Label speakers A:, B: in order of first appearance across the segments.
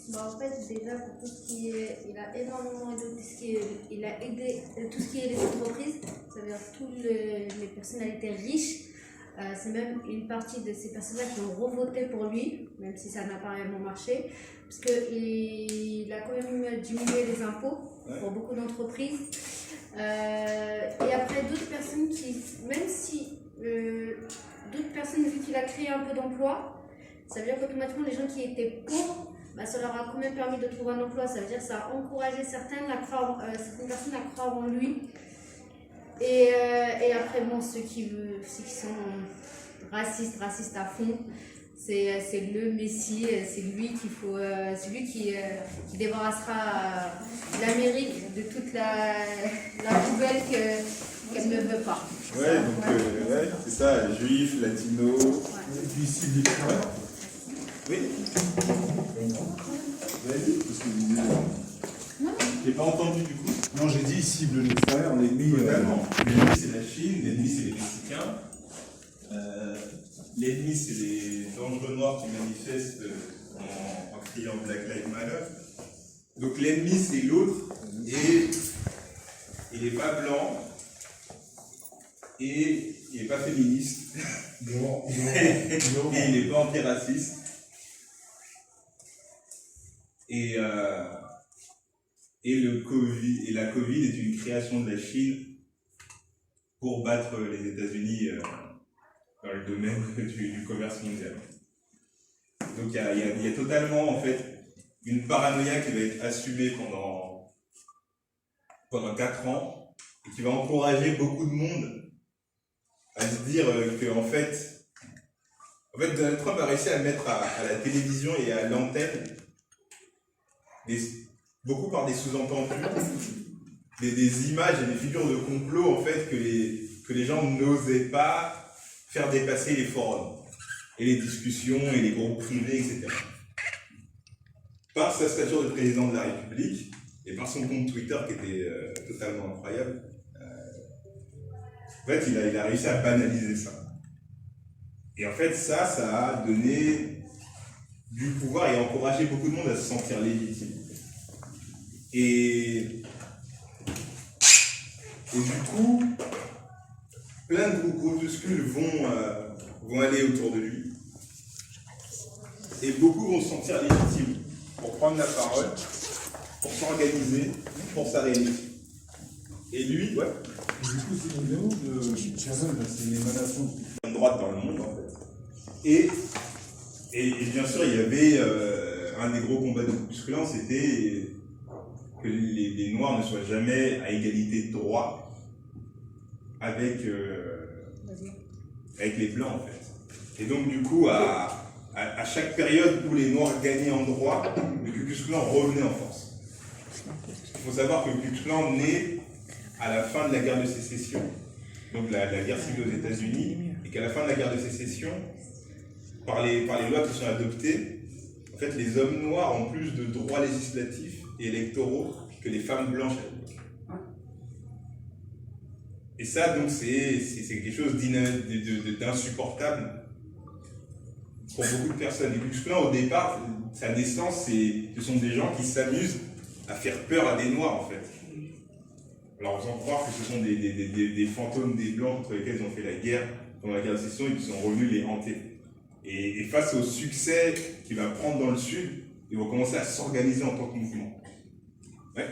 A: Bah, en fait, déjà, pour tout ce qui est. Il a énormément aidé tout ce qui est. Il a aidé tout ce qui est les entreprises, c'est-à-dire toutes les personnalités riches. C'est même une partie de ces personnes-là qui ont revoté pour lui, même si ça n'a pas réellement marché, parce qu'il a quand même diminué les impôts pour beaucoup d'entreprises. Et après, d'autres personnes qui, même si d'autres personnes, vu qu'il a créé un peu d'emplois, ça veut dire qu'automatiquement, les gens qui étaient pauvres, bah, ça leur a quand même permis de trouver un emploi. Ça veut dire que ça a encouragé certaines personnes à croire en lui. Et après, bon, ceux qui sont racistes à fond, c'est le Messie, c'est lui qu'il faut, c'est lui qui débarrassera l'Amérique de toute la poubelle qu'elle ne veut pas.
B: Ouais, donc ouais, c'est ça, juifs, latinos.
C: Et puis ici, des frères.
B: Oui. Vas-y, parce que vous disiez. J'ai pas entendu du coup.
C: Non, j'ai dit, il cible les frères, l'ennemi.
B: Totalement. L'ennemi c'est la Chine, l'ennemi c'est les Mexicains. L'ennemi c'est les dangereux noirs qui manifestent en criant Black Lives Matter. Donc l'ennemi c'est l'autre et il n'est pas blanc et il n'est pas féministe
C: Non.
B: et il n'est pas antiraciste. Et la Covid est une création de la Chine pour battre les États-Unis dans le domaine du commerce mondial. Donc il y a totalement en fait une paranoïa qui va être assumée pendant 4 ans et qui va encourager beaucoup de monde à se dire que en fait Donald Trump a réussi à mettre à la télévision et à l'antenne beaucoup par des sous-entendus, des images et des figures de complot en fait que les gens n'osaient pas faire dépasser les forums et les discussions et les groupes privés, etc. Par sa stature de président de la République et par son compte Twitter qui était totalement incroyable, en fait il a réussi à banaliser ça. Et en fait ça a donné du pouvoir et encouragé beaucoup de monde à se sentir légitime. Et du coup, plein de groupuscules vont aller autour de lui. Et beaucoup vont se sentir légitimes pour prendre la parole, pour s'organiser, pour sa réélection. Et lui, ouais.
C: Et du coup, c'est une vidéo de Channel, c'est l'émanation
B: de droite dans le monde, en fait. Et bien sûr, il y avait un des gros combats de Ku Klux Klan, c'était que les Noirs ne soient jamais à égalité de droit avec les Blancs, en fait. Et donc, du coup, à chaque période où les Noirs gagnaient en droit, le Ku Klux Klan revenait en force. Il faut savoir que le Ku Klux Klan naît à la fin de la guerre de sécession, donc la guerre civile aux États-Unis, et qu'à la fin de la guerre de sécession, par les lois qui sont adoptées, en fait, les hommes noirs ont plus de droits législatifs et électoraux que les femmes blanches à l'époque. Et ça, donc, c'est quelque chose d'insupportable pour beaucoup de personnes. Les Ku Klux Klan, au départ, sa naissance, ce sont des gens qui s'amusent à faire peur à des Noirs, en fait. Alors, en faisant croire que ce sont des fantômes des Blancs contre lesquels ils ont fait la guerre pendant la guerre de sécession et qu'ils sont revenus les hanter. Et face au succès qu'il va prendre dans le Sud, ils vont commencer à s'organiser en tant que mouvement. Ouais.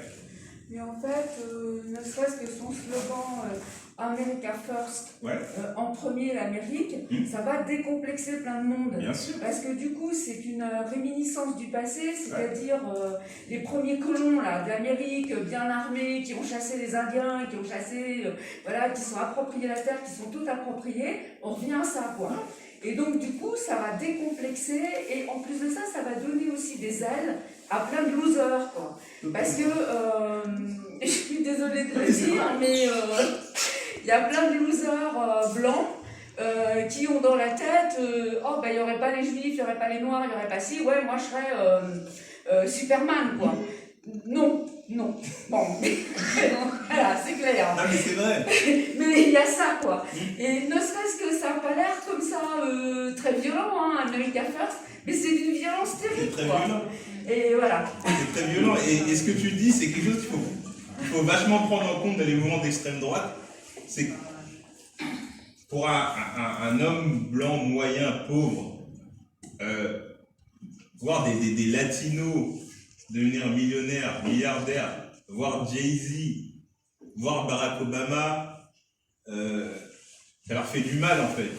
D: Mais en fait, ne serait-ce que son slogan America First,
B: Ouais.
D: En premier l'Amérique, ça va décomplexer plein de monde.
B: Bien sûr.
D: Parce que du coup, c'est une réminiscence du passé, c'est-à-dire les premiers colons là, de l'Amérique, bien armés, qui ont chassé les Indiens, qui ont chassé, qui sont appropriés la terre, qui sont tout appropriés, on revient à ça, quoi. Et donc, du coup, ça va décomplexer, et en plus de ça, ça va donner aussi des ailes à plein de losers, quoi. Parce que, je suis désolée de le dire, mais il y a plein de losers blancs qui ont dans la tête, il n'y aurait pas les juifs, il n'y aurait pas les noirs, il n'y aurait pas ci, ouais, moi je serais Superman, quoi. Non, non. Bon, mais voilà, c'est clair.
B: Non, mais c'est vrai.
D: Mais il y a ça, quoi. Et ne serait-ce que ça n'a pas l'air comme ça très violent, hein, America First, mais c'est d'une violence
B: C'est
D: terrible,
B: très
D: quoi.
B: violent.
D: Et voilà.
B: C'est très violent. Et ce que tu dis, c'est quelque chose qu'il faut vachement prendre en compte dans les mouvements d'extrême droite. C'est que pour un homme blanc, moyen, pauvre, voir des latinos devenir millionnaires, milliardaires, voir Jay-Z, voir Barack Obama, ça leur fait du mal en fait.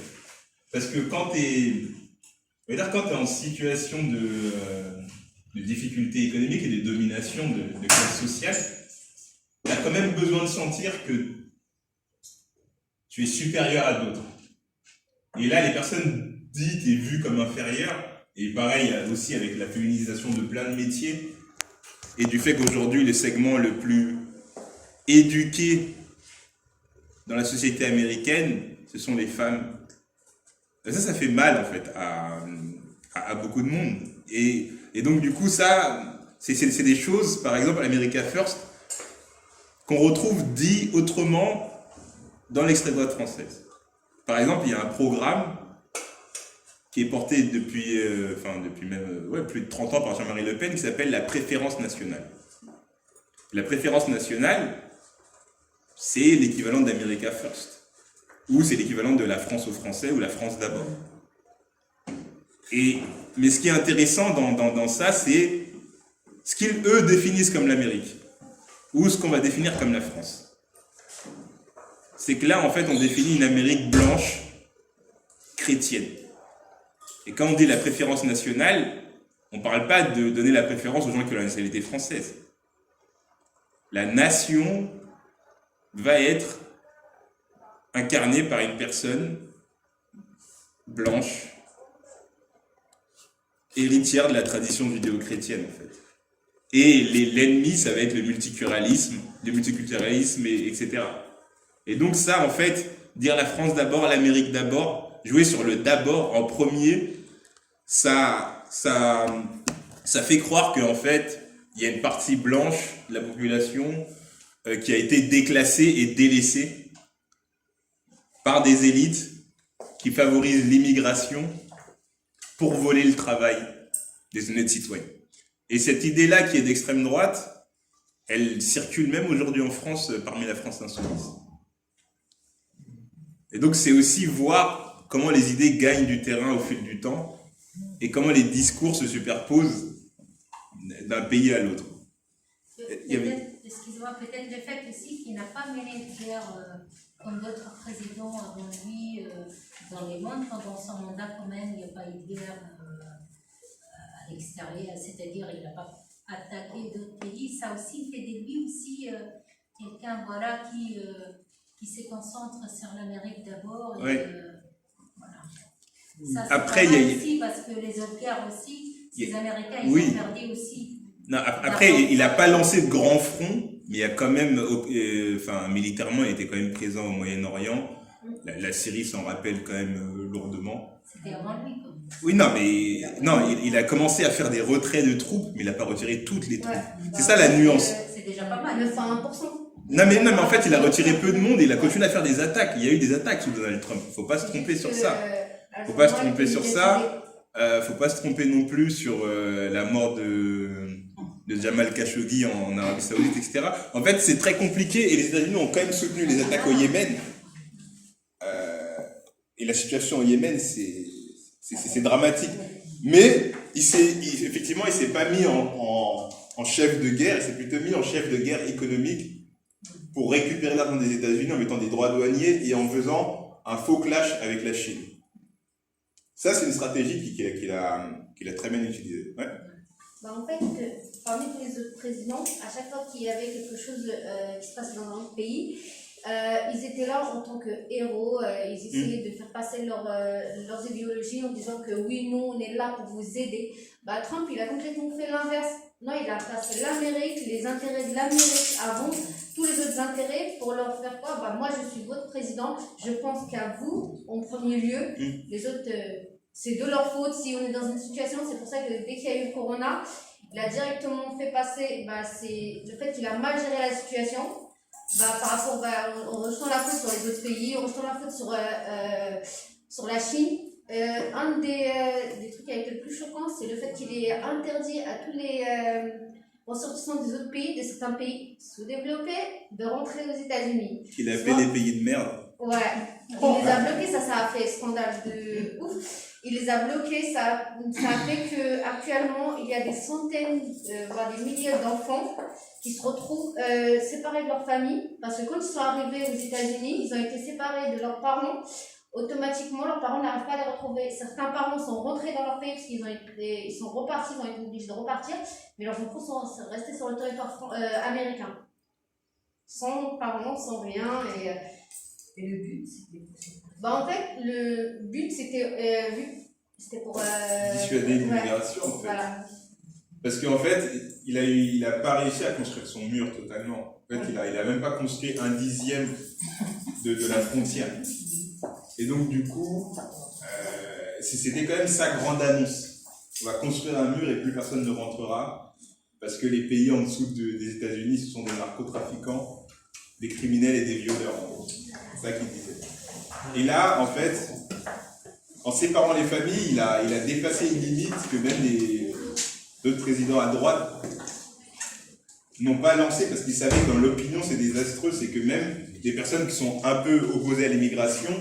B: Parce que quand tu es en situation de difficulté économique et de domination de classe sociale, tu as quand même besoin de sentir que tu es supérieur à d'autres. Et là, les personnes dites et vues comme inférieures, et pareil aussi avec la féminisation de plein de métiers, et du fait qu'aujourd'hui, le segment le plus éduqué dans la société américaine, ce sont les femmes. Et ça fait mal en fait à beaucoup de monde. Et donc du coup, ça, c'est des choses, par exemple, America First, qu'on retrouve dit autrement dans l'extrême droite française. Par exemple, il y a un programme qui est porté depuis même plus de 30 ans par Jean-Marie Le Pen, qui s'appelle la préférence nationale. La préférence nationale, c'est l'équivalent d'America First, ou c'est l'équivalent de la France aux Français, ou la France d'abord. Mais ce qui est intéressant dans ça, c'est ce qu'ils, eux, définissent comme l'Amérique, ou ce qu'on va définir comme la France. C'est que là, en fait, on définit une Amérique blanche, chrétienne. Et quand on dit la préférence nationale, on ne parle pas de donner la préférence aux gens qui ont la nationalité française. La nation va être incarnée par une personne blanche, héritière de la tradition judéo-chrétienne, en fait. Et l'ennemi, ça va être le multiculturalisme, etc. Et donc ça, en fait, dire la France d'abord, l'Amérique d'abord, jouer sur le d'abord en premier, ça fait croire qu'en fait, il y a une partie blanche de la population qui a été déclassée et délaissée par des élites qui favorisent l'immigration pour voler le travail des honnêtes citoyens. Et cette idée-là qui est d'extrême droite, elle circule même aujourd'hui en France parmi la France insoumise. Et donc c'est aussi voir comment les idées gagnent du terrain au fil du temps et comment les discours se superposent d'un pays à l'autre.
E: Excusez-moi, peut-être le fait aussi qu'il n'a pas mené de guerre comme d'autres présidents avant lui dans les mondes. Pendant son mandat, quand même, il n'y a pas eu de guerre à l'extérieur, c'est-à-dire il n'a pas attaqué d'autres pays. Ça aussi fait de lui aussi quelqu'un voilà, qui se concentre sur l'Amérique d'abord.
B: Oui.
E: Voilà. Ça,
B: après, il y a
E: aussi parce que les autres guerres aussi, les Américains, ils
B: oui.
E: ont perdu aussi.
B: Non, après, il n'a pas lancé de grands fronts, mais il y a quand même, militairement, il était quand même présent au Moyen-Orient. La Syrie s'en rappelle quand même lourdement.
E: C'était avant lui, quoi.
B: Oui, il a commencé à faire des retraits de troupes, mais il n'a pas retiré toutes les troupes.
A: Ouais,
B: c'est ça la nuance.
E: C'est déjà pas mal.
A: 9,1%.
B: Non, mais en fait, il a retiré peu de monde et il a continué à faire des attaques. Il y a eu des attaques sous Donald Trump. Faut pas se tromper sur ça. Faut pas se tromper sur ça. Faut pas se tromper non plus sur la mort de Jamal Khashoggi en Arabie Saoudite, etc. En fait, c'est très compliqué et les États-Unis ont quand même soutenu les attaques au Yémen. Et la situation au Yémen, c'est dramatique. Mais effectivement, il s'est pas mis en chef de guerre, il s'est plutôt mis en chef de guerre économique pour récupérer l'argent des États-Unis en mettant des droits douaniers et en faisant un faux clash avec la Chine. Ça, c'est une stratégie qu'il a très bien utilisée. Ouais.
A: En fait, parmi tous les autres présidents, à chaque fois qu'il y avait quelque chose qui se passe dans un autre pays, ils étaient là en tant que héros, ils essayaient de faire passer leurs idéologies en disant que oui, nous, on est là pour vous aider. Trump, il a complètement fait l'inverse. Non, il a placé l'Amérique, les intérêts de l'Amérique avant tous les autres intérêts pour leur faire quoi ? Moi, je suis votre président, je pense qu'à vous, en premier lieu. Les autres, c'est de leur faute si on est dans une situation. C'est pour ça que dès qu'il y a eu le corona, il a directement fait passer, c'est le fait qu'il a mal géré la situation. Par rapport, on rejetant la faute sur les autres pays, on rejetant la faute sur la Chine. Un des trucs qui a été le plus choquant, c'est le fait qu'il est interdit à tous les ressortissants des autres pays, de certains pays sous-développés, de rentrer aux États-Unis.
B: Qu'il a appelé les pays de merde.
A: Ouais, il les a bloqués, ça a fait scandale de ouf. Il les a bloqués, ça a fait qu'actuellement, il y a des centaines, voire des milliers d'enfants qui se retrouvent séparés de leur famille, parce que quand ils sont arrivés aux États-Unis, ils ont été séparés de leurs parents. Automatiquement, leurs parents n'arrivent pas à les retrouver. Certains parents sont rentrés dans leur pays parce qu'ils sont repartis, ils ont été obligés de repartir, mais leurs enfants sont restés sur le territoire américain. Sans parents, sans rien.
D: Et le but, c'était
A: en fait, le but, c'était pour...
B: dissuader l'immigration, en fait.
A: Voilà.
B: Parce qu'en fait, il a pas réussi à construire son mur totalement. En fait, il a même pas construit 1/10 de la frontière. Et donc, du coup, c'était quand même sa grande annonce. On va construire un mur et plus personne ne rentrera, parce que les pays en dessous des États-Unis, ce sont des narcotrafiquants, des criminels et des violeurs. C'est ça qu'il disait. Et là, en fait, en séparant les familles, il a dépassé une limite que même d'autres présidents à droite n'ont pas lancé, parce qu'ils savaient que dans l'opinion c'est désastreux, c'est que même des personnes qui sont un peu opposées à l'immigration,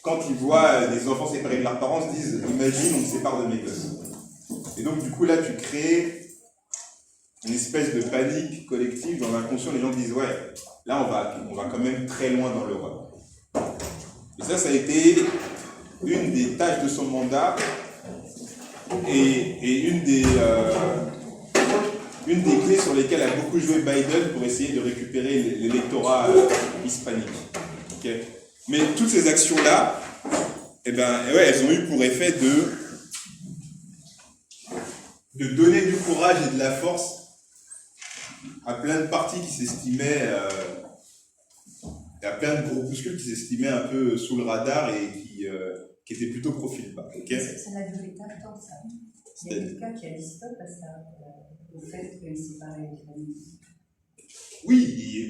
B: quand ils voient des enfants séparés de leurs parents, se disent « Imagine, on me sépare de mes gosses ». Et donc du coup là, tu crées une espèce de panique collective dans l'inconscient. Les gens disent « Ouais, là on va quand même très loin dans l'Europe ». Et ça a été une des tâches de son mandat et une des clés sur lesquelles a beaucoup joué Biden pour essayer de récupérer l'électorat hispanique. Okay. Mais toutes ces actions-là, elles ont eu pour effet de donner du courage et de la force à plein de partis qui s'estimaient, à plein de groupuscules qui s'estimaient un peu sous le radar et qui étaient plutôt profil bas. Okay.
F: Ça n'a duré pas tant ça. Il y a quelqu'un qui a dit stop à ça, au fait qu'il séparait les familles.
B: Oui,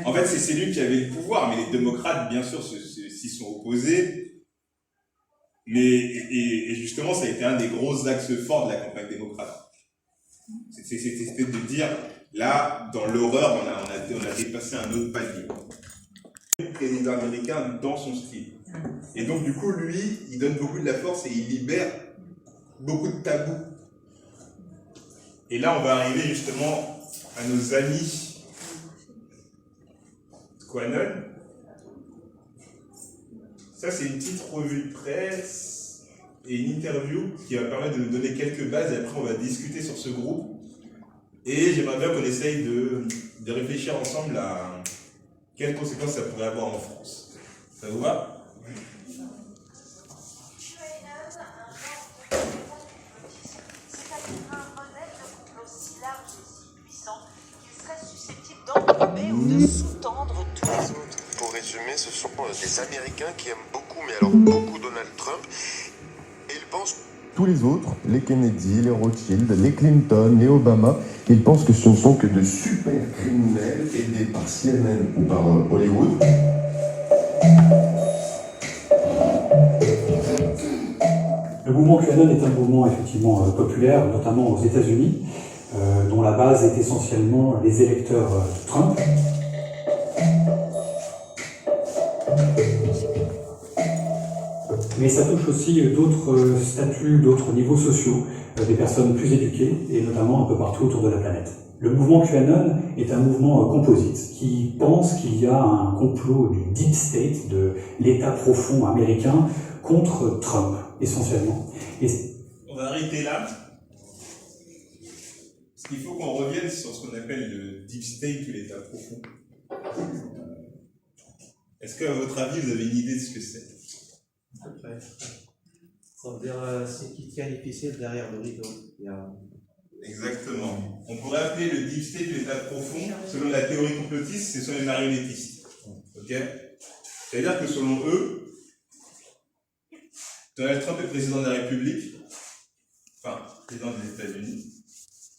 B: en fait, c'est lui qui avait le pouvoir, mais les démocrates, bien sûr, s'y sont opposés. Et justement, ça a été un des gros axes forts de la campagne démocrate. C'était de dire, là, dans l'horreur, on a dépassé un autre palier. Le président américain dans son style. Et donc, du coup, lui, il donne beaucoup de la force et il libère beaucoup de tabous. Et là, on va arriver justement à nos amis QAnon. Ça, c'est une petite revue de presse et une interview qui va permettre de nous donner quelques bases et après, on va discuter sur ce groupe. Et j'aimerais bien qu'on essaye de réfléchir ensemble à quelles conséquences ça pourrait avoir en France. Ça vous va ?
G: Ou de sous-tendre tous les autres.
H: Pour résumer, ce sont des Américains qui aiment beaucoup, mais alors beaucoup Donald Trump, et ils pensent...
I: Tous les autres, les Kennedy, les Rothschild, les Clinton, les Obama, ils pensent que ce ne sont que de super criminels aidés par CNN ou par Hollywood.
J: Le mouvement QAnon est un mouvement effectivement populaire, notamment aux États-Unis, dont la base est essentiellement les électeurs Trump. Mais ça touche aussi d'autres statuts, d'autres niveaux sociaux, des personnes plus éduquées, et notamment un peu partout autour de la planète. Le mouvement QAnon est un mouvement composite qui pense qu'il y a un complot du Deep State, de l'État profond américain, contre Trump, essentiellement.
B: On va arrêter là. Parce qu'il faut qu'on revienne sur ce qu'on appelle le Deep State ou l'État profond. Est-ce qu'à votre avis, vous avez une idée de ce que c'est ?
K: À peu près. Ça veut dire ce qui tient les ficelles derrière le rideau.
B: Exactement. On pourrait appeler le Deep State ou l'État profond, selon la théorie complotiste, ce sont les marionnettistes. Ok ? C'est-à-dire que selon eux, Donald Trump est président de la République, enfin, président des États-Unis,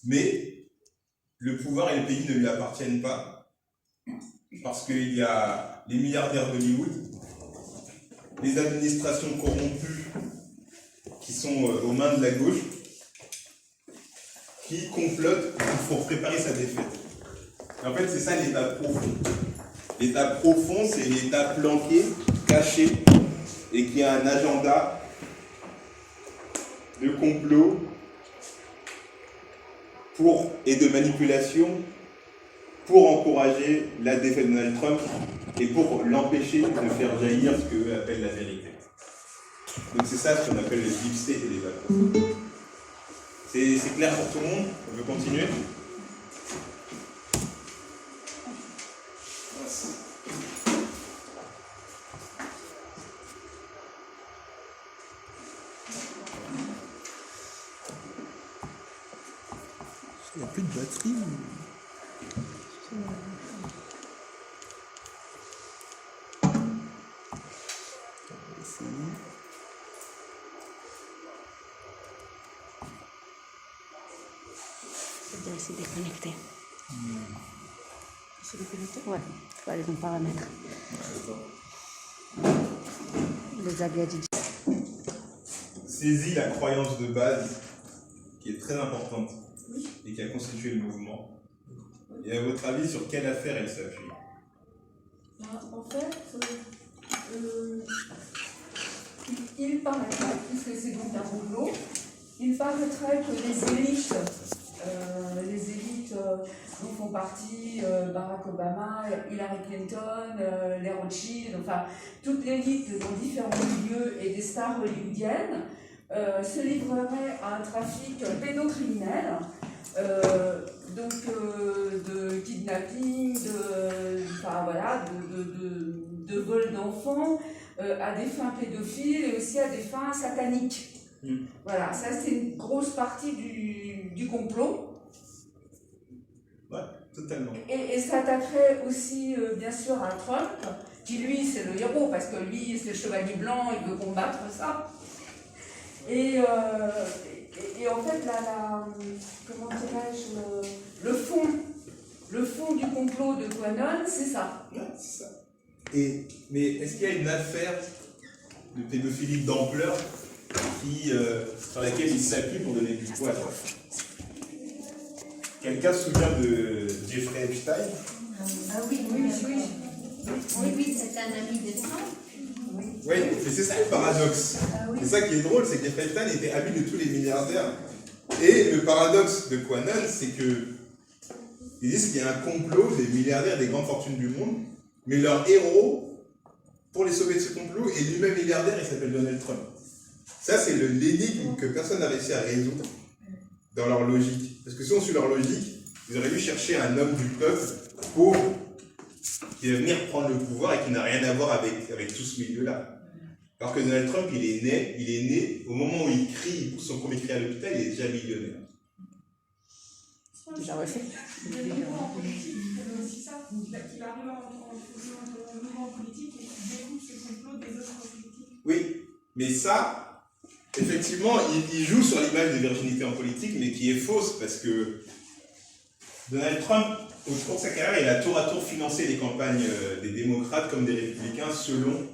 B: mais le pouvoir et le pays ne lui appartiennent pas, parce qu'il y a les milliardaires d'Hollywood, les administrations corrompues qui sont aux mains de la gauche, qui complotent pour préparer sa défaite. Et en fait, c'est ça l'État profond. L'État profond, c'est l'État planqué, caché, et qui a un agenda de complot et de manipulation pour encourager la défaite de Donald Trump et pour l'empêcher de faire jaillir ce qu'eux appellent la vérité. Donc c'est ça ce qu'on appelle le deep state et l'État profond. C'est clair pour tout le monde? On veut continuer?
L: Il n'y a plus de batterie.
M: C'est déconnecté. C'est déconnecté? Ouais, il faut aller dans paramètres. Les agadis.
B: Saisis la croyance de base qui est très importante et qui a constitué le mouvement. Et à votre avis, sur quelle affaire elle s'appuie?
D: En fait, il paraîtrait, puisque c'est donc un complot, il paraîtrait que les élites dont font partie Barack Obama, Hillary Clinton, les Rothschild, enfin toute l'élite dans différents milieux et des stars hollywoodiennes se livreraient à un trafic pédocriminel, de kidnapping, de vol d'enfants à des fins pédophiles et aussi à des fins sataniques. Voilà, ça c'est une grosse partie du complot.
B: Ouais, totalement.
D: Et s'attaquerait aussi bien sûr à Trump, qui lui c'est le héros, parce que lui c'est le chevalier blanc, il veut combattre ça. Et en fait, comment dirais-je, le fond du complot de QAnon, c'est ça.
B: Ouais, c'est ça. Mais est-ce qu'il y a une affaire de pédophilie d'ampleur sur laquelle il s'appuie pour donner du poids à Trump? Quelqu'un se souvient de Jeffrey Epstein?
E: Ah oui, c'est un ami de Trump.
B: Oui, mais c'est ça le paradoxe. C'est ça qui est drôle, c'est que Jeffrey Epstein était ami de tous les milliardaires. Et le paradoxe de QAnon, c'est que ils disent qu'il y a un complot des milliardaires des grandes fortunes du monde, mais leur héros, pour les sauver de ce complot, est lui-même milliardaire, il s'appelle Donald Trump. Ça, c'est l'énigme que personne n'a réussi à résoudre dans leur logique. Parce que si on suit leur logique, ils auraient dû chercher un homme du peuple pauvre qui va venir prendre le pouvoir et qui n'a rien à voir avec tout ce milieu-là. Alors que Donald Trump, il est né, au moment où il crie, il pousse son premier cri à l'hôpital, il est déjà millionnaire.
M: Déjà refait.
D: Le mouvement en politique, c'est aussi ça, qu'il arrive en mouvement politique et qu'il découvre ce complot des autres politiques. Oui,
B: mais ça, effectivement, il joue sur l'image de virginité en politique, mais qui est fausse, parce que Donald Trump, au cours de sa carrière, il a tour à tour financé les campagnes des démocrates comme des républicains selon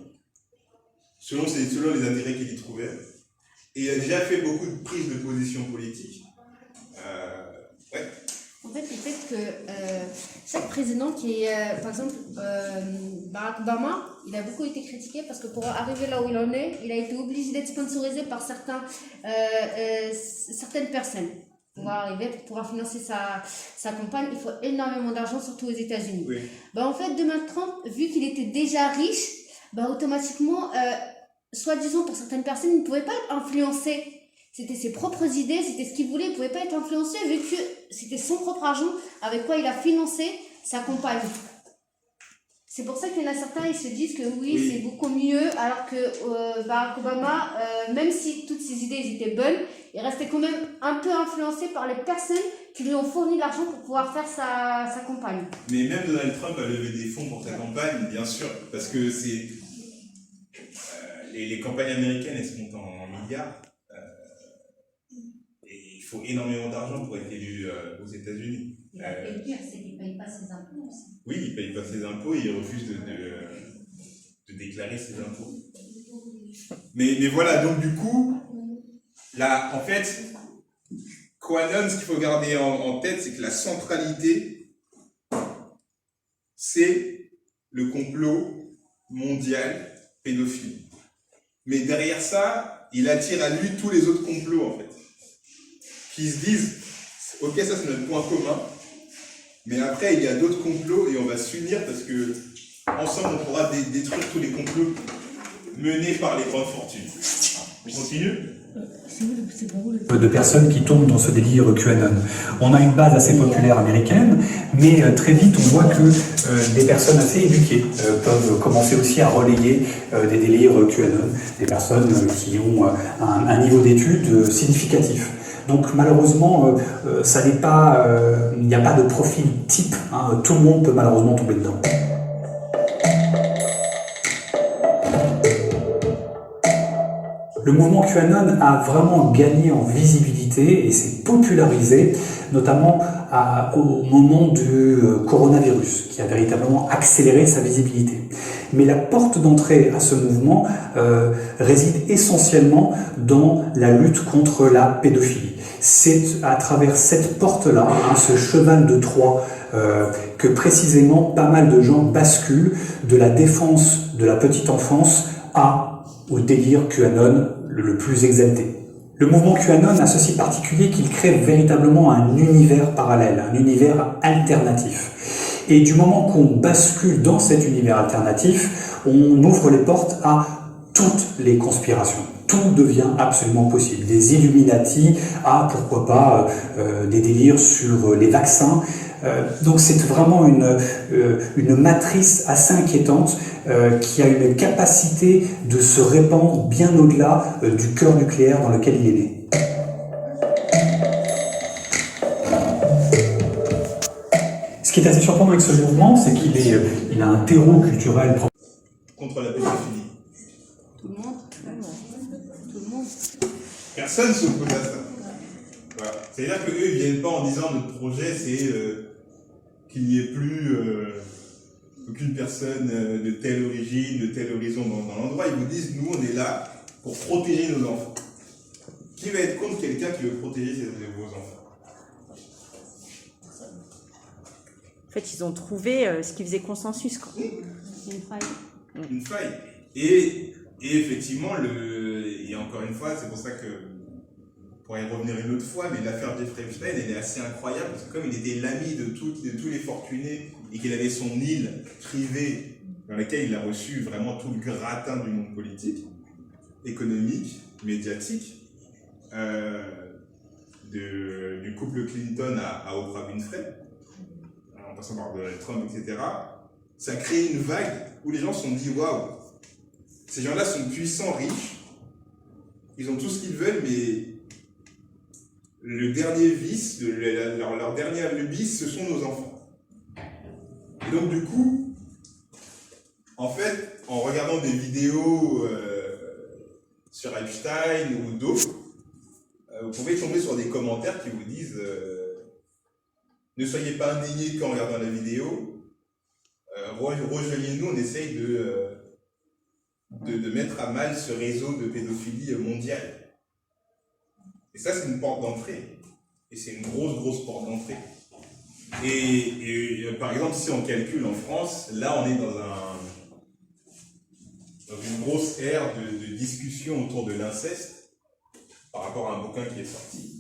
B: les intérêts qu'il y trouvait. Et il a déjà fait beaucoup de prises de position politiques. Ouais.
A: En fait, le fait que chaque président qui est, par exemple, Barack Obama, il a beaucoup été critiqué parce que pour arriver là où il en est, il a été obligé d'être sponsorisé par certaines personnes. Pour pouvoir financer sa campagne, il faut énormément d'argent, surtout aux États-Unis.
B: Oui.
A: En fait, Donald Trump, vu qu'il était déjà riche, automatiquement, soi-disant pour certaines personnes, il ne pouvait pas être influencé. C'était ses propres idées, c'était ce qu'il voulait, il ne pouvait pas être influencé vu que c'était son propre argent avec quoi il a financé sa campagne. C'est pour ça qu'il y en a certains, ils se disent que oui. C'est beaucoup mieux, alors que Barack Obama, même si toutes ses idées étaient bonnes, il restait quand même un peu influencé par les personnes qui lui ont fourni l'argent pour pouvoir faire sa campagne.
B: Mais même Donald Trump a levé des fonds pour sa campagne, bien sûr, parce que c'est... les campagnes américaines, elles se comptent en milliards. Et il faut énormément d'argent pour être élu aux États-Unis.
E: Et la pire, c'est qu'il ne paye pas ses impôts aussi.
B: Oui, il ne paye pas ses impôts et il refuse de déclarer ses impôts. Mais voilà, donc du coup, là, en fait, QAnon, ce qu'il faut garder en tête, c'est que la centralité, c'est le complot mondial pédophile. Mais derrière ça, il attire à lui tous les autres complots, en fait, qui se disent, ok, ça c'est notre point commun, mais après il y a d'autres complots et on va s'unir parce que ensemble on pourra détruire tous les complots menés par les grandes fortunes. On continue ?
J: De personnes qui tombent dans ce délire QAnon. On a une base assez populaire américaine, mais très vite on voit que des personnes assez éduquées peuvent commencer aussi à relayer des délires QAnon, des personnes qui ont un niveau d'études significatif. Donc malheureusement, ça n'est pas, il n'y a pas de profil type, hein, tout le monde peut malheureusement tomber dedans. Le mouvement QAnon a vraiment gagné en visibilité et s'est popularisé, notamment au moment du coronavirus, qui a véritablement accéléré sa visibilité. Mais la porte d'entrée à ce mouvement réside essentiellement dans la lutte contre la pédophilie. C'est à travers cette porte-là, hein, ce cheval de Troie, que précisément pas mal de gens basculent de la défense de la petite enfance au délire QAnon le plus exalté. Le mouvement QAnon a ceci particulier qu'il crée véritablement un univers parallèle, un univers alternatif. Et du moment qu'on bascule dans cet univers alternatif, on ouvre les portes à toutes les conspirations. Tout devient absolument possible. Des Illuminati à, pourquoi pas, des délires sur les vaccins. Donc c'est vraiment une matrice assez inquiétante qui a une capacité de se répandre bien au-delà du cœur nucléaire dans lequel il est né. Ce qui est assez surprenant avec ce mouvement, c'est qu'il a un terreau culturel propre.
B: Contre la pédophilie.
A: Tout le monde. Tout le monde.
B: Personne ne s'oppose à ça. Voilà. C'est-à-dire qu'eux, ils ne viennent pas en disant notre projet, c'est qu'il n'y ait plus aucune personne de telle origine, de tel horizon dans l'endroit. Ils vous disent, nous, on est là pour protéger nos enfants. Qui va être contre quelqu'un qui veut protéger vos enfants?
N: En fait, ils ont trouvé ce qui faisait consensus, quoi.
A: Une faille.
B: Une faille. Et effectivement, et encore une fois, c'est pour ça que, pour y revenir une autre fois, mais l'affaire Jeffrey Epstein, elle est assez incroyable, parce que comme il était l'ami de tous les fortunés, et qu'il avait son île privée, dans laquelle il a reçu vraiment tout le gratin du monde politique, économique, médiatique, du couple Clinton à Oprah Winfrey, en passant par Donald Trump, etc., ça a créé une vague où les gens se sont dit « Waouh, ces gens-là sont puissants, riches, ils ont tout ce qu'ils veulent, mais le dernier vice, leur dernier vice, ce sont nos enfants. » Et donc du coup, en fait, en regardant des vidéos sur Epstein ou d'autres, vous pouvez tomber sur des commentaires qui vous disent ne soyez pas indignés qu'en regardant la vidéo, rejoignez-nous, on essaye de mettre à mal ce réseau de pédophilie mondiale. Et ça, c'est une porte d'entrée. Et c'est une grosse porte d'entrée. Et par exemple, si on calcule en France, là, on est dans une grosse ère de discussion autour de l'inceste par rapport à un bouquin qui est sorti.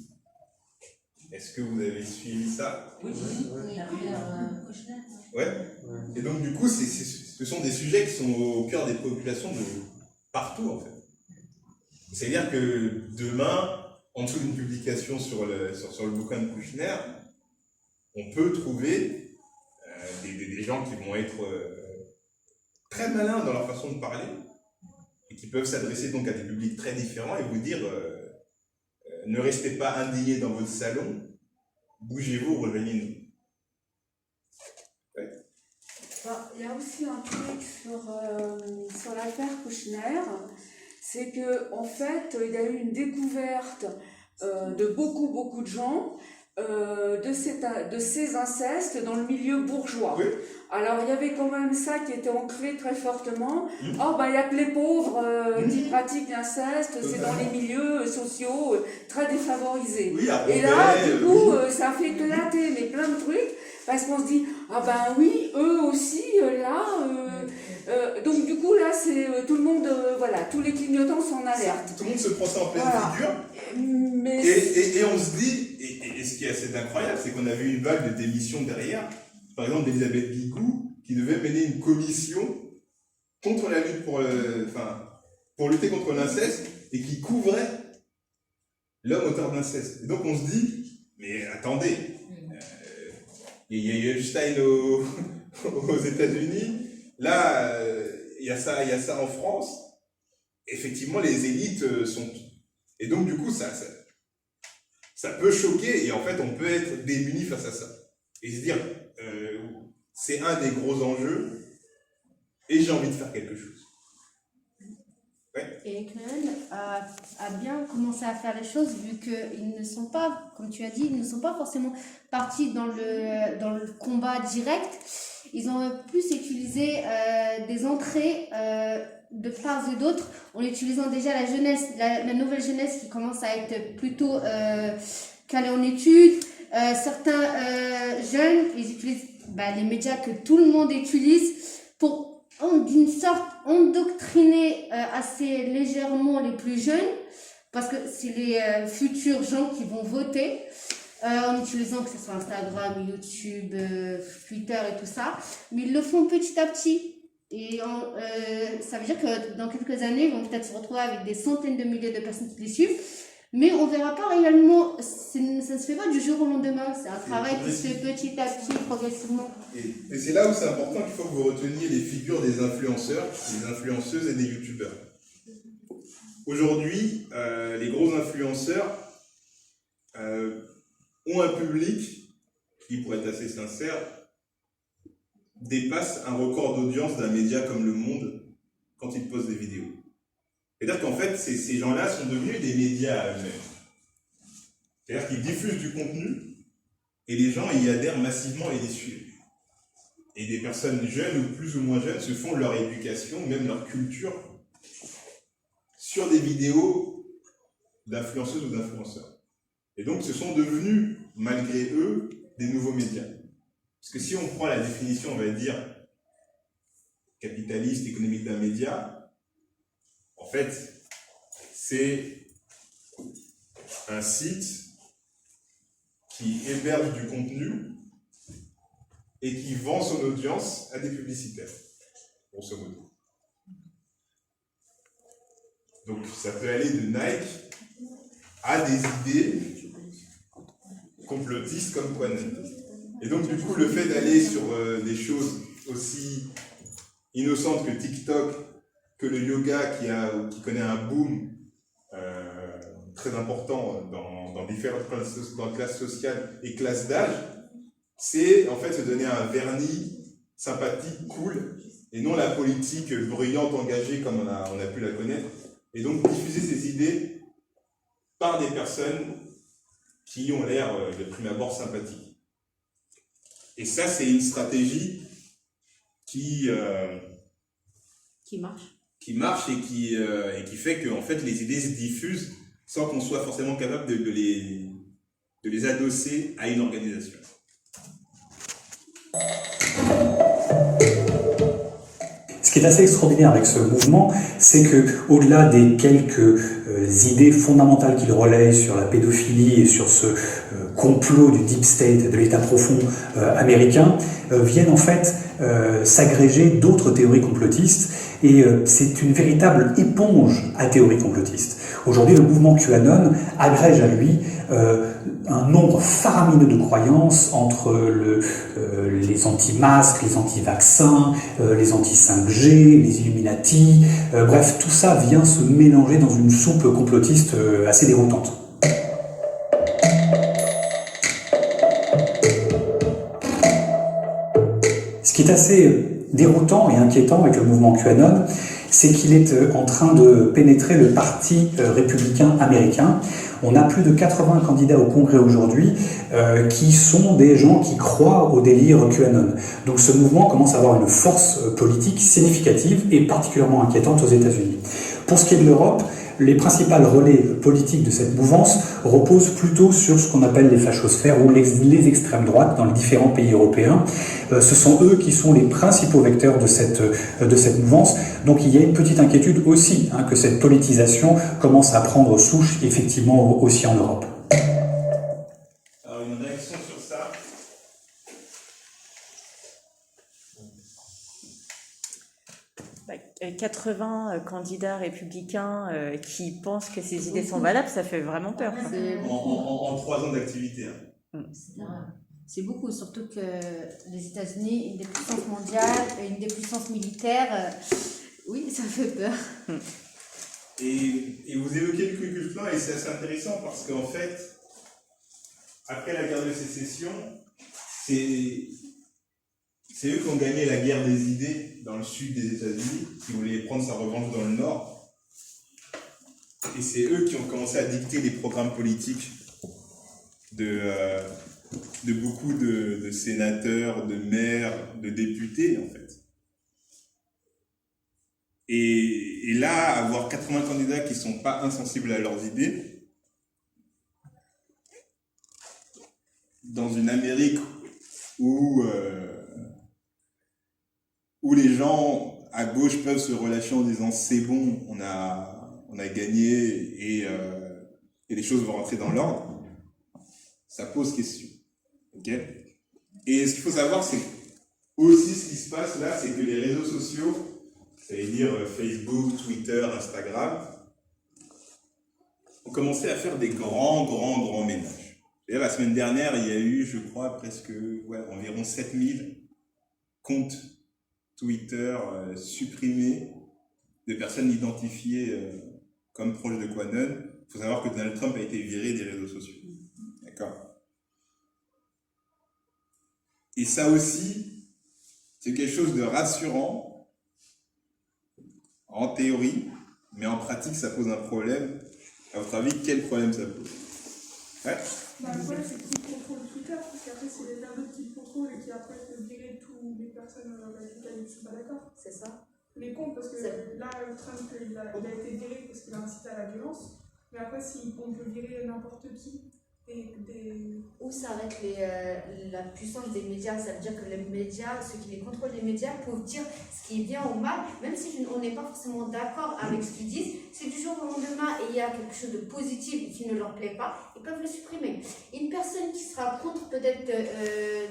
B: Est-ce que vous avez suivi ça?
E: Oui, Kouchner.
B: Ouais. Et donc, du coup, ce sont des sujets qui sont au cœur des préoccupations de partout, en fait. C'est-à-dire que demain, en dessous d'une publication sur le bouquin de Kouchner, on peut trouver des gens qui vont être très malins dans leur façon de parler et qui peuvent s'adresser donc à des publics très différents et vous dire ne restez pas indignés dans votre salon, bougez-vous, rejoignez-nous. Ouais.
D: Il y a aussi un truc sur l'affaire Kouchner, c'est que en fait, il y a eu une découverte de beaucoup de gens de ces incestes dans le milieu bourgeois.
B: Oui.
D: Alors il y avait quand même ça qui était ancré très fortement. Oh ben il y a que les pauvres qui pratiquent l'inceste, c'est dans les milieux sociaux très défavorisés.
B: Oui,
D: et là, du coup, ça a fait éclater mais plein de trucs, parce qu'on se dit, ah ben oui, eux aussi, là... donc du coup, là, c'est tout le monde, voilà, tous les clignotants sont en alerte.
B: Tout le monde se prend ça en pleine figure.
D: Mais...
B: Et on se dit, et ce qui est assez incroyable, c'est qu'on a vu une vague de démissions derrière. Par exemple, d'Elisabeth Guigou, qui devait mener une commission contre la lutte pour lutter contre l'inceste, et qui couvrait l'homme auteur d'inceste. Et donc on se dit, mais attendez, il y a eu Epstein aux États-Unis, là, il y a ça en France. Effectivement, les élites sont... Et donc, du coup, ça peut choquer, et en fait, on peut être démuni face à ça. Et se dire, c'est un des gros enjeux, et j'ai envie de faire quelque chose. Ouais.
A: Et QAnon a bien commencé à faire les choses, vu qu'ils ne sont pas, comme tu as dit, ils ne sont pas forcément partis dans le combat direct. Ils ont plus utilisé des entrées de part et d'autre, en utilisant déjà la jeunesse, la nouvelle jeunesse qui commence à être plutôt calée en études. Certains jeunes, ils utilisent les médias que tout le monde utilise pour, d'une sorte, endoctriner assez légèrement les plus jeunes, parce que c'est les futurs gens qui vont voter. En utilisant que ce soit Instagram, YouTube, Twitter et tout ça, mais ils le font petit à petit. Et ça veut dire que dans quelques années, ils vont peut-être se retrouver avec des centaines de milliers de personnes qui les suivent, mais on ne verra pas réellement, ça ne se fait pas du jour au lendemain, c'est un travail qui se fait petit à petit, progressivement.
B: Et c'est là où c'est important qu'il faut que vous reteniez les figures des influenceurs, des influenceuses et des youtubeurs. Aujourd'hui, les gros influenceurs ont un public qui, pour être assez sincère, dépasse un record d'audience d'un média comme Le Monde quand ils postent des vidéos. C'est-à-dire qu'en fait, ces gens-là sont devenus des médias à eux-mêmes. C'est-à-dire qu'ils diffusent du contenu et les gens y adhèrent massivement et les suivent. Et des personnes jeunes ou plus ou moins jeunes se font leur éducation, même leur culture, sur des vidéos d'influenceuses ou d'influenceurs. Et donc, ce sont devenus, malgré eux, des nouveaux médias. Parce que si on prend la définition, on va dire, capitaliste, économique d'un média, en fait, c'est un site qui héberge du contenu et qui vend son audience à des publicitaires, grosso modo. Donc, ça peut aller de Nike à des idées complotistes comme QAnon. Et donc, du coup, le fait d'aller sur des choses aussi innocentes que TikTok, que le yoga qui connaît un boom très important dans différentes classes sociales et classes d'âge, c'est en fait se donner un vernis sympathique, cool, et non la politique bruyante, engagée comme on a pu la connaître. Et donc diffuser ces idées par des personnes qui ont l'air de prime abord sympathiques. Et ça, c'est une stratégie qui marche et qui fait que en fait, les idées se diffusent sans qu'on soit forcément capable de les adosser à une organisation.
J: Ce qui est assez extraordinaire avec ce mouvement, c'est que, au-delà des quelques idées fondamentales qu'il relaie sur la pédophilie et sur ce complot du deep state, de l'État profond américain, viennent en fait s'agréger d'autres théories complotistes, et c'est une véritable éponge à théories complotistes. Aujourd'hui, le mouvement QAnon agrège à lui un nombre faramineux de croyances entre les anti-masques, les anti-vaccins, les anti-5G, les Illuminati, bref, tout ça vient se mélanger dans une soupe complotiste assez déroutante. Ce qui est assez déroutant et inquiétant avec le mouvement QAnon, c'est qu'il est en train de pénétrer le parti républicain américain. On a plus de 80 candidats au Congrès aujourd'hui qui sont des gens qui croient au délire QAnon. Donc ce mouvement commence à avoir une force politique significative et particulièrement inquiétante aux États-Unis. Pour ce qui est de l'Europe, les principales relais politiques de cette mouvance reposent plutôt sur ce qu'on appelle les fachosphères ou les extrêmes droites dans les différents pays européens. Ce sont eux qui sont les principaux vecteurs de cette mouvance. Donc il y a une petite inquiétude aussi que cette politisation commence à prendre souche effectivement aussi en Europe.
B: Alors une réaction sur ça?
N: 80 candidats républicains qui pensent que ces idées sont valables, ça fait vraiment peur.
B: En 3 ans d'activité.
A: C'est beaucoup, surtout que les États-Unis, une des puissances mondiales, une des puissances militaires, oui, ça fait peur.
B: Et vous évoquez le Ku Klux Klan et c'est assez intéressant parce qu'en fait, après la guerre de sécession, c'est eux qui ont gagné la guerre des idées dans le sud des États-Unis, qui voulaient prendre sa revanche dans le nord. Et c'est eux qui ont commencé à dicter les programmes politiques de beaucoup de sénateurs, de maires, de députés, en fait. Et là, avoir 80 candidats qui ne sont pas insensibles à leurs idées, dans une Amérique où les gens à gauche peuvent se relâcher en disant c'est bon, on a gagné et les choses vont rentrer dans l'ordre, ça pose question. Okay. Et ce qu'il faut savoir, c'est aussi ce qui se passe là, c'est que les réseaux sociaux, c'est-à-dire Facebook, Twitter, Instagram, ont commencé à faire des grands ménages. Et la semaine dernière, il y a eu, je crois, presque environ 7000 comptes Twitter supprimés de personnes identifiées comme proches de QAnon. Il faut savoir que Donald Trump a été viré des réseaux sociaux. D'accord ? Et ça aussi, c'est quelque chose de rassurant, en théorie, mais en pratique, ça pose un problème. À votre avis, quel problème ça pose? Ouais.
O: Le problème, c'est qui contrôle Twitter, parce qu'après, c'est les internautes qui le contrôlent et qui après peuvent virer toutes les personnes avec lesquelles ils ne sont pas d'accord. C'est ça. Les comptes, parce que là, Trump, il a été viré parce qu'il a incité à la violence, mais après, on peut virer n'importe qui.
A: Où s'arrête la puissance des médias? Ça veut dire que les médias, ceux qui les contrôlent les médias, peuvent dire ce qui est bien ou mal, même si on n'est pas forcément d'accord avec ce qu'ils disent. Si du jour au lendemain il y a quelque chose de positif qui ne leur plaît pas, ils peuvent le supprimer. Une personne qui sera contre peut-être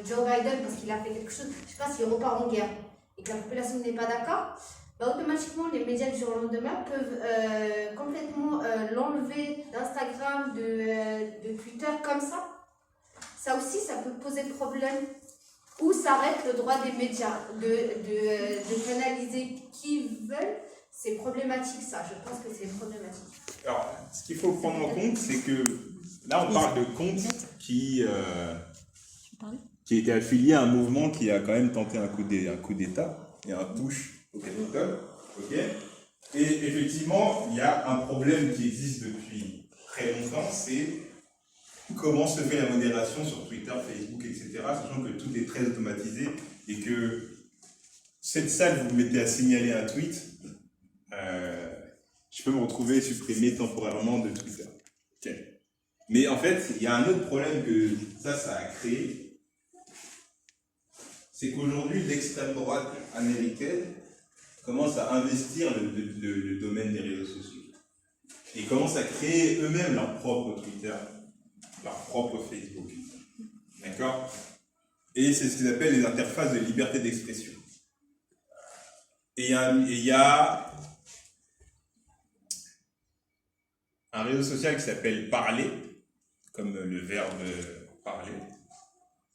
A: Joe Biden parce qu'il a fait quelque chose, je ne sais pas, s'il repart en guerre et que la population n'est pas d'accord, automatiquement les médias du jour au lendemain peuvent complètement l'enlever d'Instagram, de Twitter comme ça. Ça aussi, ça peut poser problème. Où s'arrête le droit des médias de canaliser qui veulent? C'est problématique ça, je pense que c'est problématique.
B: Alors, ce qu'il faut prendre en compte, c'est que là on parle de comptes qui étaient affiliés à un mouvement qui a quand même tenté un coup d'État et un push au Capitole, ok. Et effectivement, il y a un problème qui existe depuis très longtemps, c'est comment se fait la modération sur Twitter, Facebook, etc., sachant que tout est très automatisé et que cette salle, vous mettez à signaler un tweet, je peux me retrouver supprimé temporairement de Twitter. Okay. Mais en fait, il y a un autre problème que ça a créé, c'est qu'aujourd'hui, l'extrême droite américaine commence à investir le domaine des réseaux sociaux. Et commencent à créer eux-mêmes leur propre Twitter, leur propre Facebook. D'accord? Et c'est ce qu'ils appellent les interfaces de liberté d'expression. Et il y a un réseau social qui s'appelle Parler, comme le verbe parler,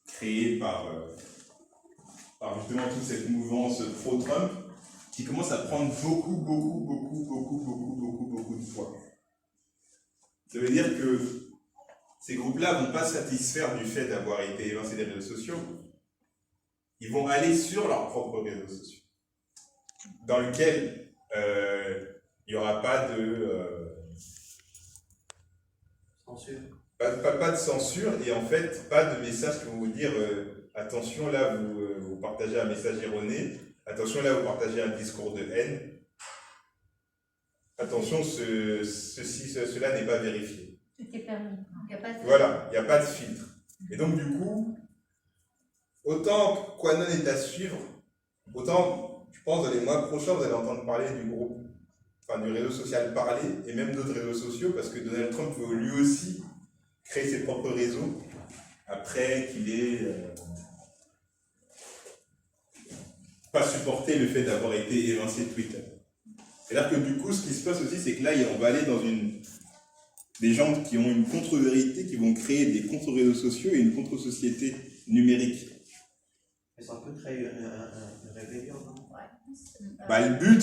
B: créé par justement toute cette mouvance pro-Trump, qui commence à prendre beaucoup de poids. Ça veut dire que ces groupes-là ne vont pas satisfaire du fait d'avoir été évincés des réseaux sociaux. Ils vont aller sur leurs propres réseaux sociaux, dans lesquels il n'y aura pas de
K: Censure.
B: pas de censure et en fait pas de message qui vont vous dire attention là vous partagez un message erroné, attention là vous partagez un discours de haine, attention cela n'est pas vérifié.
E: Tout est permis. Il y a pas de...
B: Voilà, il n'y a pas de filtre. Et donc du coup, autant Quanon est à suivre, autant je pense dans les mois prochains vous allez entendre parler du groupe, enfin du réseau social Parler et même d'autres réseaux sociaux parce que Donald Trump veut lui aussi créer ses propres réseaux après qu'il ait pas supporté le fait d'avoir été évincé de Twitter. C'est-à-dire que du coup, ce qui se passe aussi, c'est que là, on va aller dans des gens qui ont une contre-vérité, qui vont créer des contre-réseaux sociaux et une contre-société numérique.
K: Mais ça peut créer une rébellion, non?
B: Bah, le but,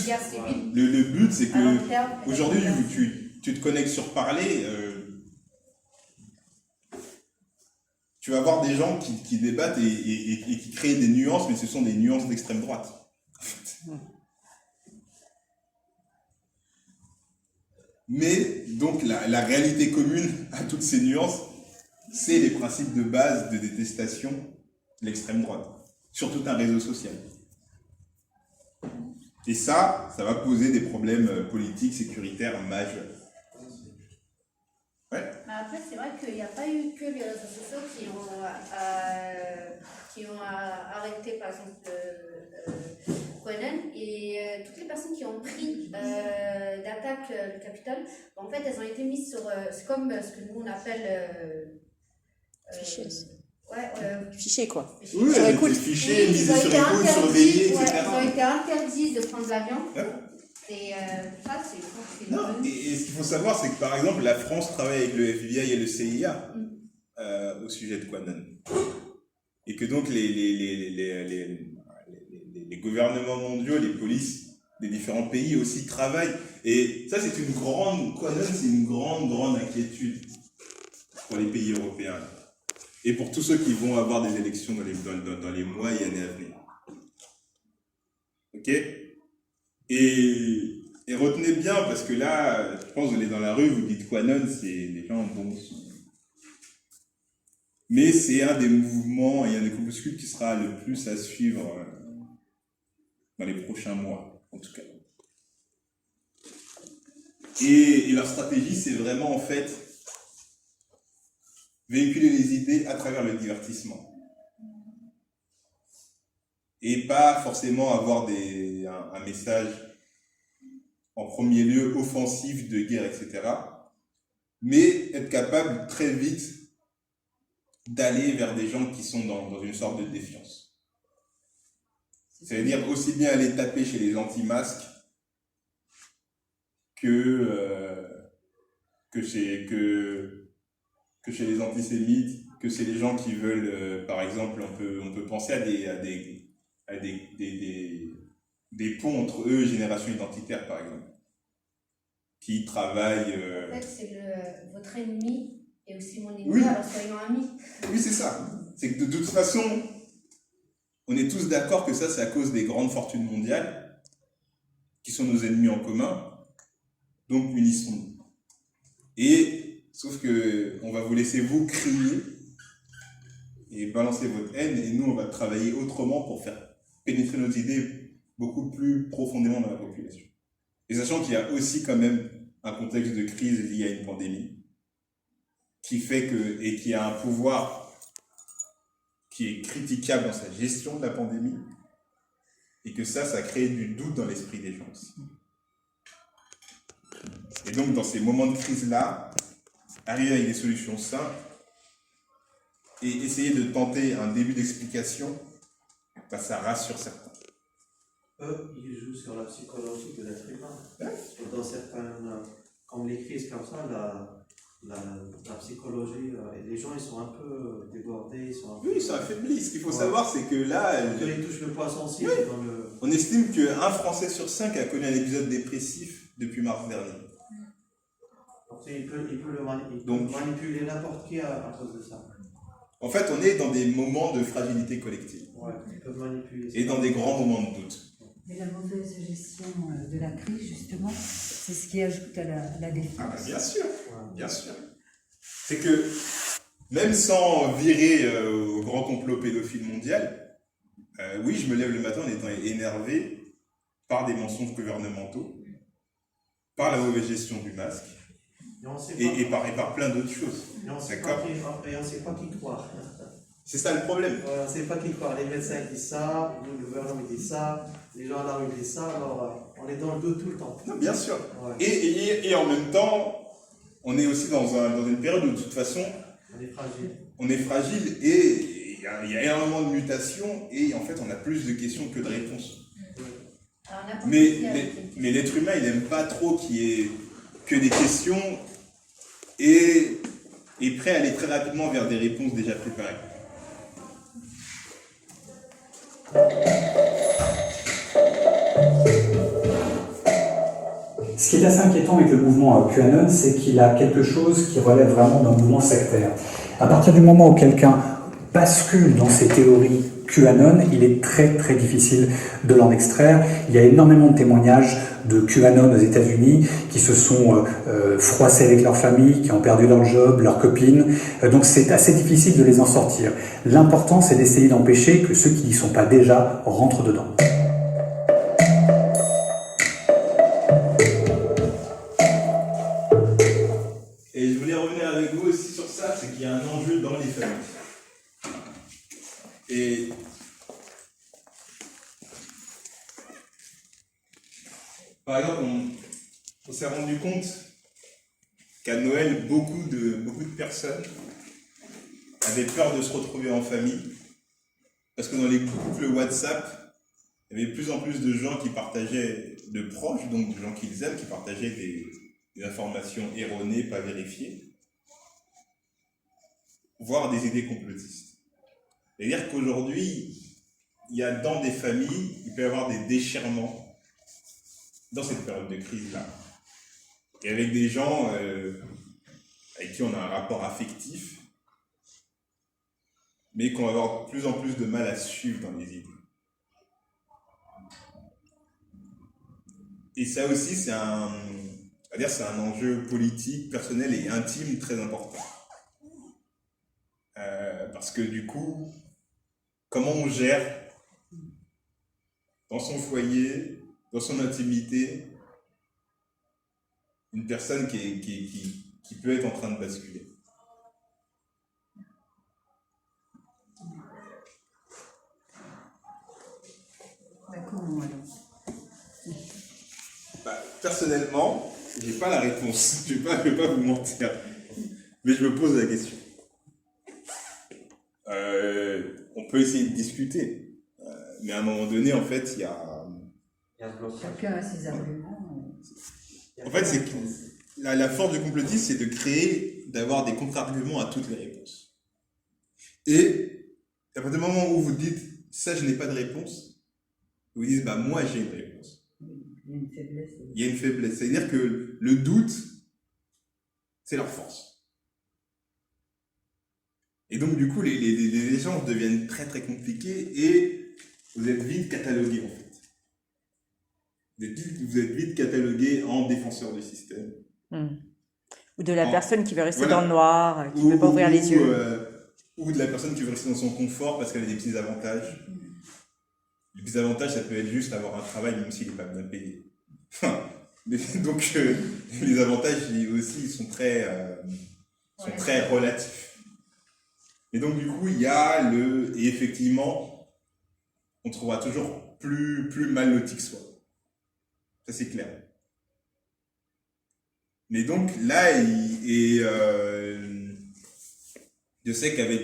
B: c'est que aujourd'hui, tu te connectes sur Parler, tu vas voir des gens qui débattent et qui créent des nuances, mais ce sont des nuances d'extrême droite. Mais donc la réalité commune à toutes ces nuances, c'est les principes de base de détestation de l'extrême droite, sur tout un réseau social. Et ça va poser des problèmes politiques, sécuritaires majeurs. Ouais.
A: Mais après, c'est vrai qu'il n'y a pas eu que les réseaux sociaux qui ont arrêté, par exemple, Quanon, et toutes les personnes qui ont pris d'attaque le Capitole, en fait, elles ont été mises sur... c'est comme ce que nous, on appelle...
N: Fichier.
A: Fichier,
N: quoi.
B: Oui, des fichiers misés sur écoute, surveillés, etc.
A: Ils ont été interdits de prendre l'avion. Et ça, c'est...
B: Non, et ce qu'il faut savoir, c'est que par exemple, la France travaille avec le FBI et le CIA au sujet de Quanon. Et que donc les gouvernements mondiaux, les polices des différents pays aussi travaillent. Et ça, c'est une grande... Quanon, c'est une grande inquiétude pour les pays européens. Et pour tous ceux qui vont avoir des élections dans les mois et années à venir. Ok ? Et retenez bien, parce que là, je pense que vous allez dans la rue, vous dites Quanon, c'est les gens bon. Mais c'est un des mouvements et un des groupuscules qui sera le plus à suivre dans les prochains mois, en tout cas. Et leur stratégie, c'est vraiment en fait véhiculer les idées à travers le divertissement. Et pas forcément avoir un message en premier lieu offensif de guerre, etc. Mais être capable très vite d'aller vers des gens qui sont dans une sorte de défiance. C'est-à-dire aussi bien aller taper chez les anti-masques que chez les antisémites, que chez les gens qui veulent, par exemple, on peut penser à des ponts entre eux et Génération Identitaire, par exemple, qui travaillent...
A: En fait, c'est votre ennemi et aussi mon ennemi,
B: oui.
A: Alors soyons amis.
B: Oui, c'est ça. C'est que de toute façon, on est tous d'accord que ça, c'est à cause des grandes fortunes mondiales, qui sont nos ennemis en commun, donc unissons-nous. Et, sauf que on va vous laisser vous crier et balancer votre haine, et nous, on va travailler autrement pour faire pénétrer nos idées beaucoup plus profondément dans la population. Et sachant qu'il y a aussi quand même un contexte de crise lié à une pandémie, qui fait que, et qui a un pouvoir qui est critiquable dans sa gestion de la pandémie, et que ça crée du doute dans l'esprit des gens aussi. Et donc, dans ces moments de crise-là, arriver avec des solutions simples, et essayer de tenter un début d'explication, bah, ça rassure certains.
K: Eux, ils jouent sur la psychologie de l'être humain. Dans certaines, comme les crises comme ça, la psychologie, les gens ils sont un peu débordés, ils sont un peu...
B: Oui, ils sont affaiblis. Ce qu'il faut savoir, c'est que là...
K: Ils touchent le point sensible dans le...
B: On estime qu'un Français sur 5 a connu un épisode dépressif depuis mars dernier.
K: Il peut manipuler n'importe qui à cause de ça.
B: En fait, on est dans des moments de fragilité collective.
K: Ouais, ils peuvent manipuler ça.
B: Et dans des grands moments de doute.
F: Mais la mauvaise gestion de la crise, justement, c'est ce qui ajoute à la défiance.
B: Ah bah bien sûr, bien sûr. C'est que même sans virer au grand complot pédophile mondial, oui, je me lève le matin en étant énervé par des mensonges gouvernementaux, par la mauvaise gestion du masque, et par plein d'autres choses.
K: Et on ne sait
B: D'accord.
K: pas qui croire.
B: C'est ça le problème.
K: On ne sait pas qui croire. Les médecins disent ça, le gouvernement dit ça, les gens à la rue disent ça, alors on est dans le doute tout le temps.
B: Non, bien sûr.
K: Ouais.
B: Et en même temps, on est aussi dans une période où de toute façon, on est fragile et il y a énormément de mutations et en fait on a plus de questions que de réponses. Mais l'être humain, il n'aime pas trop qu'il y ait que des questions et est prêt à aller très rapidement vers des réponses déjà préparées.
J: Ce qui est assez inquiétant avec le mouvement QAnon, c'est qu'il a quelque chose qui relève vraiment d'un mouvement sectaire. À partir du moment où quelqu'un bascule dans ces théories QAnon, il est très très difficile de l'en extraire. Il y a énormément de témoignages de QAnon aux États-Unis qui se sont froissés avec leur famille, qui ont perdu leur job, leurs copines. Donc c'est assez difficile de les en sortir. L'important, c'est d'essayer d'empêcher que ceux qui n'y sont pas déjà rentrent dedans.
B: Et je voulais revenir avec vous aussi sur ça, c'est qu'il y a un enjeu dans les familles. Et par exemple, on s'est rendu compte qu'à Noël, beaucoup de personnes avaient peur de se retrouver en famille, parce que dans les couples WhatsApp, il y avait de plus en plus de gens qui partageaient, de proches, donc de gens qu'ils aiment, qui partageaient des informations erronées, pas vérifiées, voire des idées complotistes. C'est-à-dire qu'aujourd'hui, il y a dans des familles, il peut y avoir des déchirements dans cette période de crise-là. Et avec des gens avec qui on a un rapport affectif, mais qu'on va avoir de plus en plus de mal à suivre dans les idées. Et ça aussi, c'est un enjeu politique, personnel et intime très important. Parce que du coup, comment on gère dans son foyer, dans son intimité, une personne qui peut être en train de basculer.
F: Comment alors?
B: Personnellement, je n'ai pas la réponse. Je ne vais pas vous mentir. Mais je me pose la question. On peut essayer de discuter. Mais à un moment donné, en fait, il y a...
F: Chacun a ses arguments.
B: En fait, c'est que la force du complotisme, c'est de d'avoir des contre-arguments à toutes les réponses. Et à partir du moment où vous dites, ça, je n'ai pas de réponse, vous dites, moi, j'ai une réponse.
F: Il y a une faiblesse.
B: Il y a une faiblesse. C'est-à-dire que le doute, c'est leur force. Et donc, du coup, les échanges deviennent très, très compliqués et vous êtes vite catalogué, en fait. Vous êtes vite catalogué en défenseur du système.
N: Ou de la personne qui veut rester dans le noir, qui ne veut pas ouvrir les yeux.
B: Ou de la personne qui veut rester dans son confort parce qu'elle a des petits avantages. Les petits avantages, ça peut être juste avoir un travail même s'il n'est pas bien payé. Donc, les avantages aussi sont très relatifs. Et donc, du coup, il y a et effectivement, on trouvera toujours plus mal loti que soi. Ça, c'est clair. Mais donc, là, je sais qu'avec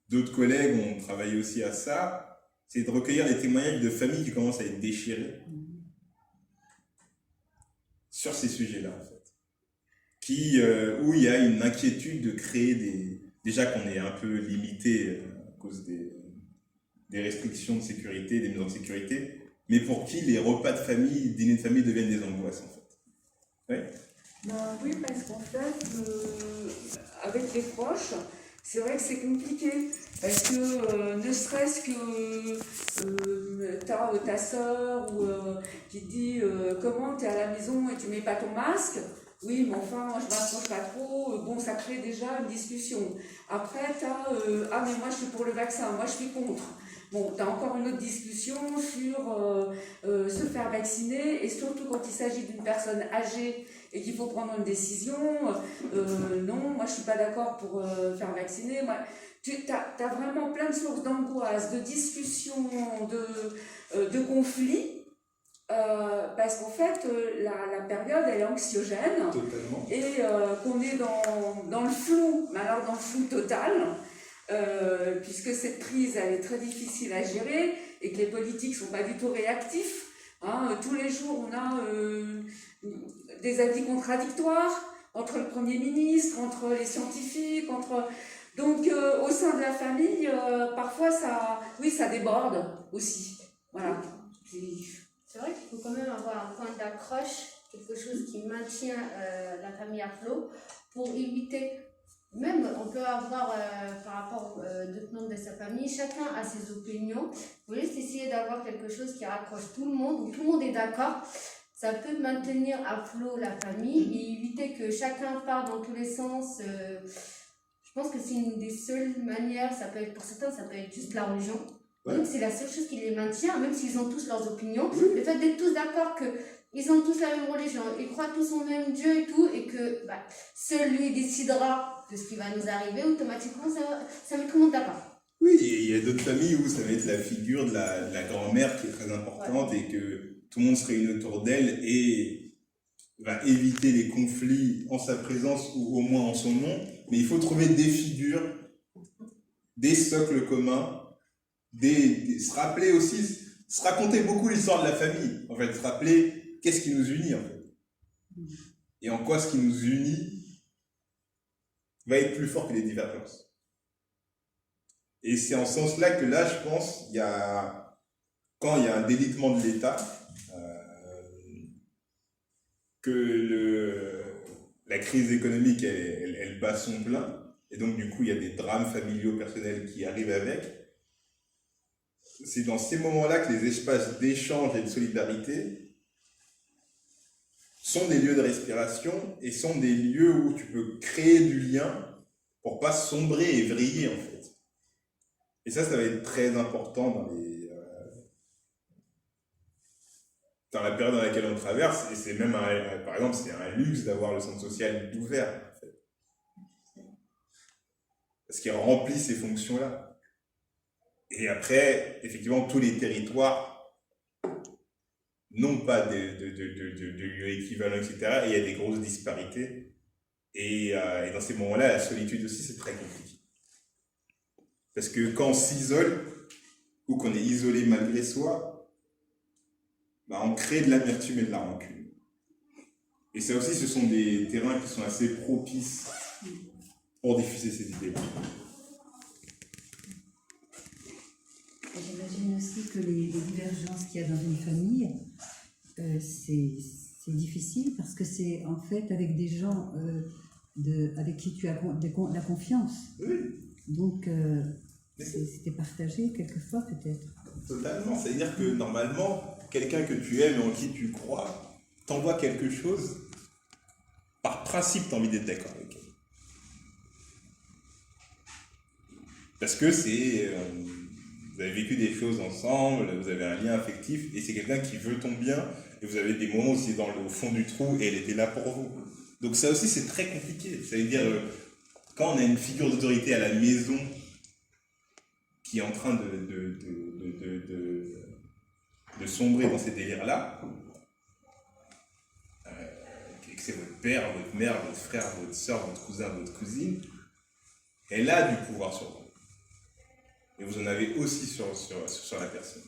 B: d'autres collègues, on travaille aussi à ça, c'est de recueillir les témoignages de familles qui commencent à être déchirées sur ces sujets-là, en fait. Où il y a une inquiétude de créer déjà qu'on est un peu limité à cause des restrictions de sécurité, des mesures de sécurité, mais pour qui les repas de famille, dîners de famille deviennent des angoisses, en fait. Ouais.
D: Oui, parce qu'en fait, avec les proches, c'est vrai que c'est compliqué. Parce que ne serait-ce que ta soeur qui te dit comment tu es à la maison et tu mets pas ton masque, oui mais enfin moi je m'approche pas trop, bon ça crée déjà une discussion. Après tu as ah mais moi je suis pour le vaccin, moi je suis contre. Bon, tu as encore une autre discussion sur se faire vacciner, et surtout quand il s'agit d'une personne âgée et qu'il faut prendre une décision, non, moi je suis pas d'accord pour faire vacciner. Tu as vraiment plein de sources d'angoisse, de discussions, de conflits, parce qu'en fait la période elle est anxiogène.
B: Totalement.
D: Et qu'on est dans le flou, mais alors dans le flou total. Puisque cette crise elle est très difficile à gérer et que les politiques sont pas du tout réactifs, hein, tous les jours on a des avis contradictoires entre le Premier ministre, entre les scientifiques, donc au sein de la famille parfois ça déborde aussi, voilà.
A: C'est vrai qu'il faut quand même avoir un point d'accroche, quelque chose qui maintient la famille à flot pour éviter. Même, on peut avoir, par rapport aux d'autres membres de sa famille, chacun a ses opinions. Il faut juste essayer d'avoir quelque chose qui raccroche tout le monde, où tout le monde est d'accord. Ça peut maintenir à flot la famille et éviter que chacun parte dans tous les sens. Je pense que c'est une des seules manières, ça peut être, pour certains, ça peut être juste la religion.
B: Ouais.
A: Donc c'est la seule chose qui les maintient, même s'ils ont tous leurs opinions. Le fait d'être tous d'accord qu'ils ont tous la même religion, ils croient tous au même Dieu et tout, et que seul lui décidera de ce qui va nous arriver, automatiquement ça met tout le monde d'accord.
B: Oui, et il y a d'autres familles où ça va être la figure de la grand-mère qui est très importante, et que tout le monde se réunit autour d'elle et va éviter les conflits en sa présence ou au moins en son nom. Mais il faut trouver des figures, des socles communs, se rappeler aussi, se raconter beaucoup l'histoire de la famille, en fait, se rappeler qu'est-ce qui nous unit en fait. Et en quoi ce qui nous unit va être plus fort que les divergences. Et c'est en ce sens-là que là, je pense, quand il y a un délitement de l'État, que la crise économique, elle bat son plein, et donc du coup, il y a des drames familiaux, personnels qui arrivent avec. C'est dans ces moments-là que les espaces d'échange et de solidarité sont des lieux de respiration et sont des lieux où tu peux créer du lien pour pas sombrer et vriller en fait. Et ça va être très important dans la période dans laquelle on traverse, et c'est même par exemple c'est un luxe d'avoir le centre social ouvert en fait. Parce qu'il remplit ces fonctions-là. Et après, effectivement, tous les territoires n'ont pas de lieux équivalents, etc. Et il y a des grosses disparités. Et dans ces moments-là, la solitude aussi, c'est très compliqué. Parce que quand on s'isole, ou qu'on est isolé malgré soi, on crée de l'amertume et de la rancune. Et ça aussi, ce sont des terrains qui sont assez propices pour diffuser ces idées-là.
F: J'imagine aussi que les divergences qu'il y a dans une famille, c'est difficile parce que c'est en fait avec des gens avec qui tu as la confiance.
B: Oui.
F: Donc, c'était partagé quelquefois peut-être.
B: Totalement. C'est-à-dire que normalement, quelqu'un que tu aimes et en qui tu crois t'envoie quelque chose, par principe, tu as envie d'être d'accord avec elle. Parce que vous avez vécu des choses ensemble, vous avez un lien affectif, et c'est quelqu'un qui veut ton bien, et vous avez des moments aussi au fond du trou, et elle était là pour vous. Donc ça aussi, c'est très compliqué. Ça veut dire, quand on a une figure d'autorité à la maison qui est en train de sombrer dans ces délires-là, que c'est votre père, votre mère, votre frère, votre soeur, votre cousin, votre cousine, elle a du pouvoir sur vous. Et vous en avez aussi sur la personne.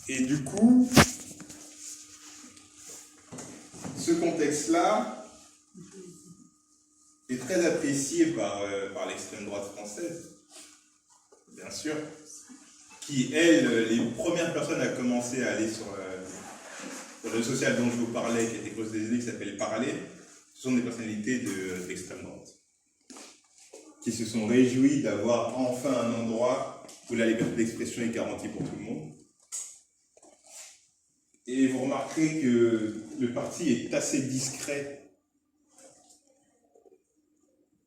B: Et du coup, ce contexte-là est très apprécié par l'extrême droite française, bien sûr, qui, elle, les premières personnes à commencer à aller le réseau social dont je vous parlais, qui a été creusé des années, qui s'appelle Parallèle, ce sont des personnalités d'extrême droite qui se sont réjouis d'avoir enfin un endroit où la liberté d'expression est garantie pour tout le monde. Et vous remarquerez que le parti est assez discret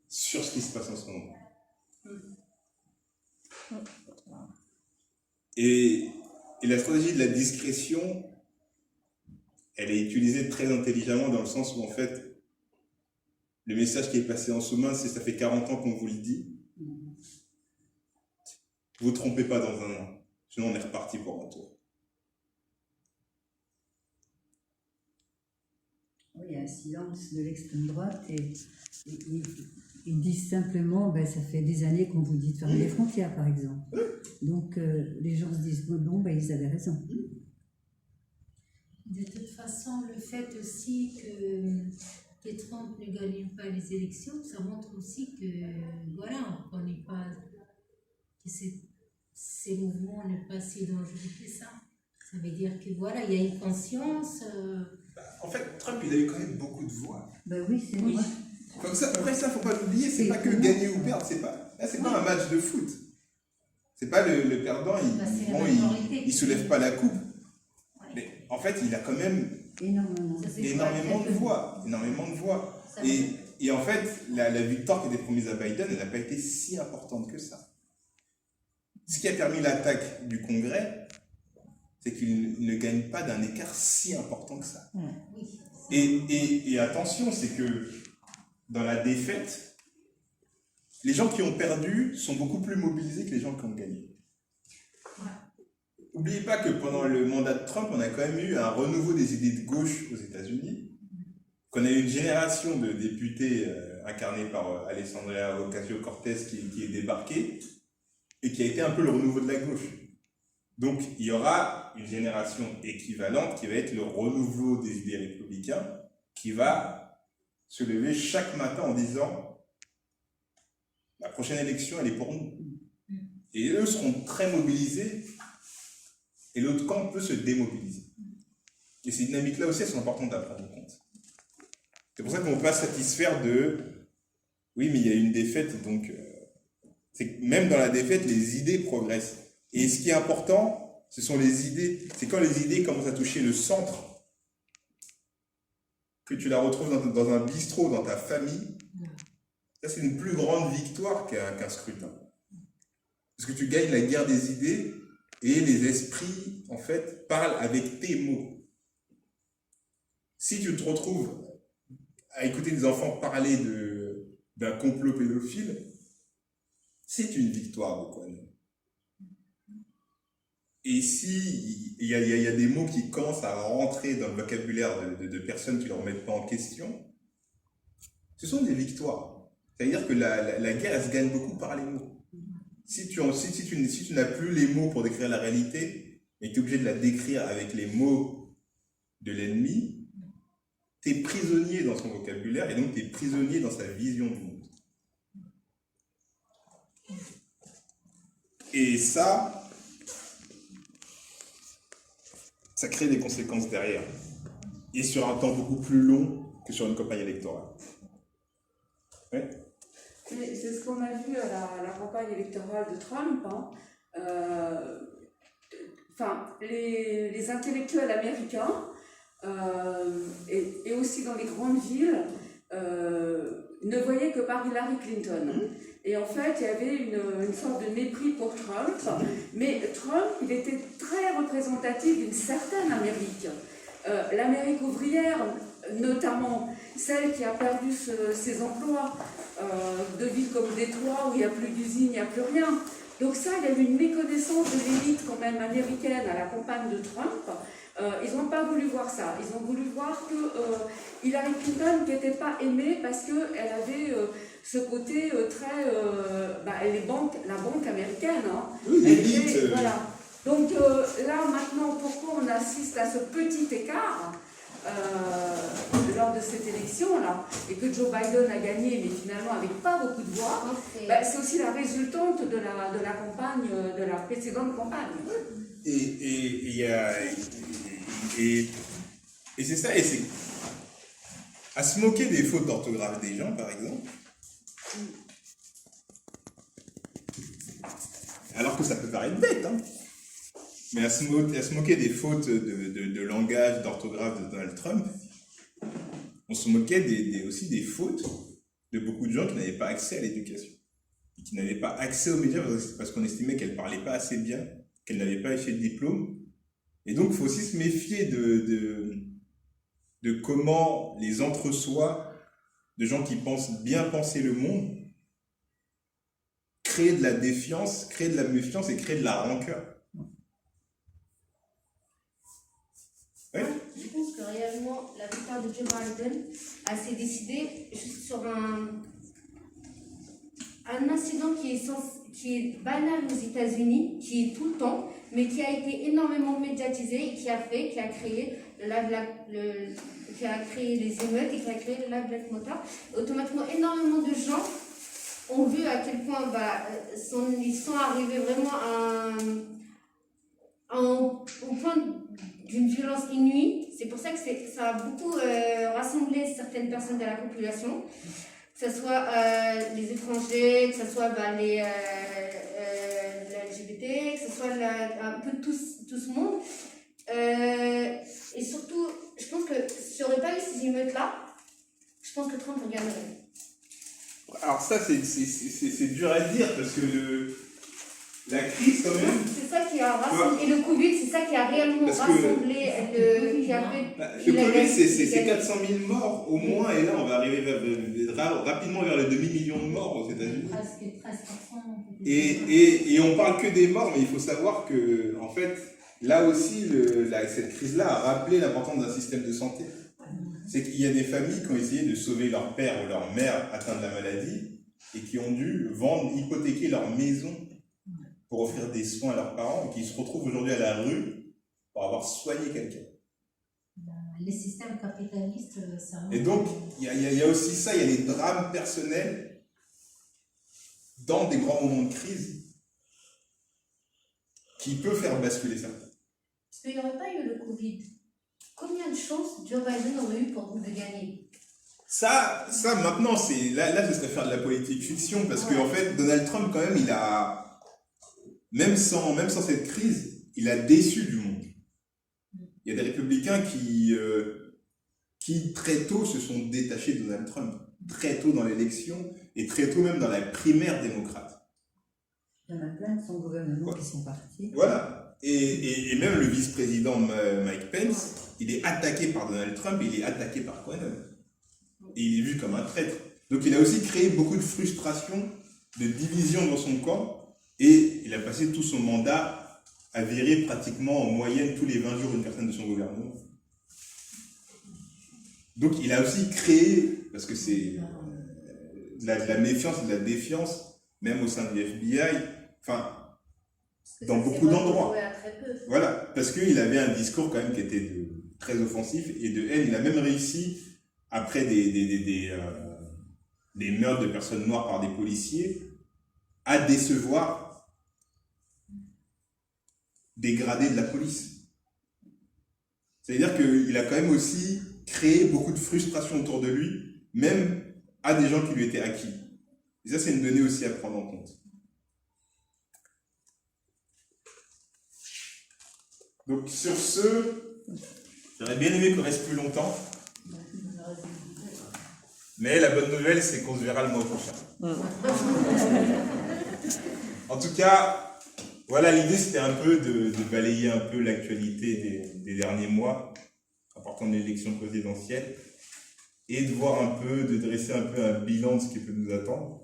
B: sur ce qui se passe en ce moment. Et la stratégie de la discrétion, elle est utilisée très intelligemment dans le sens où, en fait, le message qui est passé en ce moment, c'est ça fait 40 ans qu'on vous le dit. Vous ne trompez pas dans un an, sinon on est reparti pour un tour.
F: Oui, il y a un silence de l'extrême droite et ils disent simplement, ça fait des années qu'on vous dit de fermer les frontières, par exemple. Donc les gens se disent, ils avaient raison.
E: De toute façon, le fait aussi que Trump ne gagne pas les élections, ça montre aussi que, voilà, on n'est pas, que ces mouvements ne pas si dangereux que ça. Ça veut dire que, voilà, il y a une conscience.
B: En fait, Trump, il a eu quand même beaucoup de voix.
F: Oui, c'est vrai.
B: Comme ça, après ça, faut pas l'oublier, c'est pas que gagner ou perdre, c'est pas un match de foot. C'est pas le perdant, il soulève pas la coupe. Mais en fait, il a quand même énormément de voix. Et en fait, la victoire qui était promise à Biden, elle n'a pas été si importante que ça. Ce qui a permis l'attaque du Congrès, c'est qu'il ne gagne pas d'un écart si important que ça. Et attention, c'est que dans la défaite, les gens qui ont perdu sont beaucoup plus mobilisés que les gens qui ont gagné. N'oubliez pas que pendant le mandat de Trump, on a quand même eu un renouveau des idées de gauche aux États-Unis, qu'on a eu une génération de députés incarnés par Alexandria Ocasio-Cortez qui est débarquée et qui a été un peu le renouveau de la gauche. Donc il y aura une génération équivalente qui va être le renouveau des idées républicains, qui va se lever chaque matin en disant la prochaine élection, elle est pour nous. Et eux seront très mobilisés et l'autre camp peut se démobiliser. Et ces dynamiques-là aussi, elles sont importantes à prendre en compte. C'est pour ça qu'on ne peut pas se satisfaire de oui, mais il y a une défaite, donc c'est que même dans la défaite, les idées progressent. Et ce qui est important, ce sont les idées. C'est quand les idées commencent à toucher le centre, que tu la retrouves dans un bistrot, dans ta famille. Ça, c'est une plus grande victoire qu'un scrutin. Parce que tu gagnes la guerre des idées et les esprits, en fait, parlent avec tes mots. Si tu te retrouves à écouter des enfants parler d'un complot pédophile, c'est une victoire de quoi même. Et si il y a des mots qui commencent à rentrer dans le vocabulaire de personnes qui ne le remettent pas en question, ce sont des victoires. C'est-à-dire que la guerre, elle se gagne beaucoup par les mots. Si tu n'as plus les mots pour décrire la réalité, mais que tu es obligé de la décrire avec les mots de l'ennemi, tu es prisonnier dans son vocabulaire et donc tu es prisonnier dans sa vision du monde. Et ça crée des conséquences derrière. Et sur un temps beaucoup plus long que sur une campagne électorale. Ouais.
D: C'est ce qu'on a vu à la campagne électorale de Trump. Les intellectuels américains et aussi dans les grandes villes ne voyaient que par Hillary Clinton. Et en fait, il y avait une sorte de mépris pour Trump. Mais Trump, il était très représentatif d'une certaine Amérique. L'Amérique ouvrière, notamment celle qui a perdu ses emplois, de villes comme Détroit où il n'y a plus d'usines, il n'y a plus rien. Donc ça, il y a eu une méconnaissance de l'élite quand même américaine à la campagne de Trump. Ils n'ont pas voulu voir ça. Ils ont voulu voir que Hillary Clinton n'était pas aimée parce qu'elle avait ce côté très... la banque américaine. Hein.
B: Oui, l'élite.
D: Voilà. Donc là, maintenant, pourquoi on assiste à ce petit écart lors de cette élection-là, et que Joe Biden a gagné, mais finalement avec pas beaucoup de voix, c'est aussi la résultante de la campagne, de la précédente campagne.
B: Et Et c'est ça, et c'est à se moquer des fautes d'orthographe des gens, par exemple, alors que ça peut paraître bête, hein. Mais à se moquer des fautes de langage, d'orthographe de Donald Trump, on se moquait aussi des fautes de beaucoup de gens qui n'avaient pas accès à l'éducation, et qui n'avaient pas accès aux médias parce qu'on estimait qu'elle ne parlait pas assez bien, qu'elle n'avait pas fait de diplôme. Et donc, il faut aussi se méfier de comment les entre-soi de gens qui pensent bien penser le monde créent de la défiance, créent de la méfiance et créent de la rancœur. Oui.
A: Je pense que réellement, la victoire de Joe Biden s'est décidée juste sur un incident qui est banal aux États-Unis, qui est tout le temps, mais qui a été énormément médiatisé et qui a créé les émeutes et qui a créé le Black Lives Matter. Automatiquement, énormément de gens ont vu à quel point ils sont arrivés vraiment au point d'une violence inouïe. C'est pour ça que ça a beaucoup rassemblé certaines personnes de la population, que ce soit les étrangers, que ce soit les LGBT, que ce soit un peu tout ce monde. Et surtout, je pense que si on n'aurait pas eu ces émeutes-là, je pense que Trump gagnerait.
B: Alors ça, c'est dur à dire parce que la crise, quand même...
A: C'est ça qui a rassemblé... Et le Covid, c'est ça qui a réellement rassemblé...
B: Le Covid, c'est 400 000 morts au moins, et là, on va arriver rapidement vers les demi-millions de morts aux États-Unis. Et on parle que des morts, mais il faut savoir que, en fait, là aussi, cette crise-là a rappelé l'importance d'un système de santé. C'est qu'il y a des familles qui ont essayé de sauver leur père ou leur mère atteint de la maladie et qui ont dû hypothéquer leur maison pour offrir des soins à leurs parents et qui se retrouvent aujourd'hui à la rue pour avoir soigné quelqu'un.
E: Les systèmes capitalistes, ça...
B: Et donc, il y a aussi ça, il y a les drames personnels dans des grands moments de crise qui peuvent faire basculer ça.
A: Parce qu'il n'y aurait pas eu le Covid. Combien de chances Joe Biden aurait eu de gagner? Ça
B: maintenant, là, ce serait faire de la politique fiction, parce qu'en fait, Donald Trump, quand même, il a, même sans cette crise, il a déçu du monde. Il y a des républicains qui très tôt se sont détachés de Donald Trump, très tôt dans l'élection, et très tôt même dans la primaire démocrate.
F: Il y en a plein de son gouvernement qui sont partis.
B: Voilà. Et même le vice-président Mike Pence, il est attaqué par Donald Trump, il est attaqué par Quanon. Et il est vu comme un traître. Donc il a aussi créé beaucoup de frustration, de division dans son camp, et il a passé tout son mandat à virer pratiquement en moyenne tous les 20 jours une personne de son gouvernement. Donc il a aussi créé, parce que c'est de la méfiance et de la défiance, même au sein du FBI, enfin, dans beaucoup d'endroits. Voilà, parce qu'il avait un discours quand même qui était très offensif et de haine. Il a même réussi, après des meurtres de personnes noires par des policiers, à décevoir des gradés de la police. C'est-à-dire qu'il a quand même aussi créé beaucoup de frustration autour de lui, même à des gens qui lui étaient acquis. Et ça, c'est une donnée aussi à prendre en compte. Donc sur ce, j'aurais bien aimé qu'on reste plus longtemps. Mais la bonne nouvelle, c'est qu'on se verra le mois prochain. En tout cas, voilà, l'idée c'était un peu de balayer un peu l'actualité des derniers mois, en partant de l'élection présidentielle, et de voir un peu, de dresser un peu un bilan de ce qui peut nous attendre.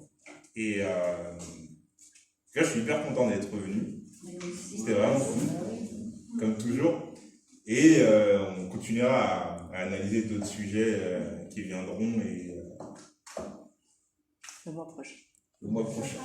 B: Et là, je suis hyper content d'être revenu. C'était vraiment cool, comme toujours. Et on continuera à analyser d'autres sujets qui viendront et
N: le mois prochain.
B: Le mois prochain.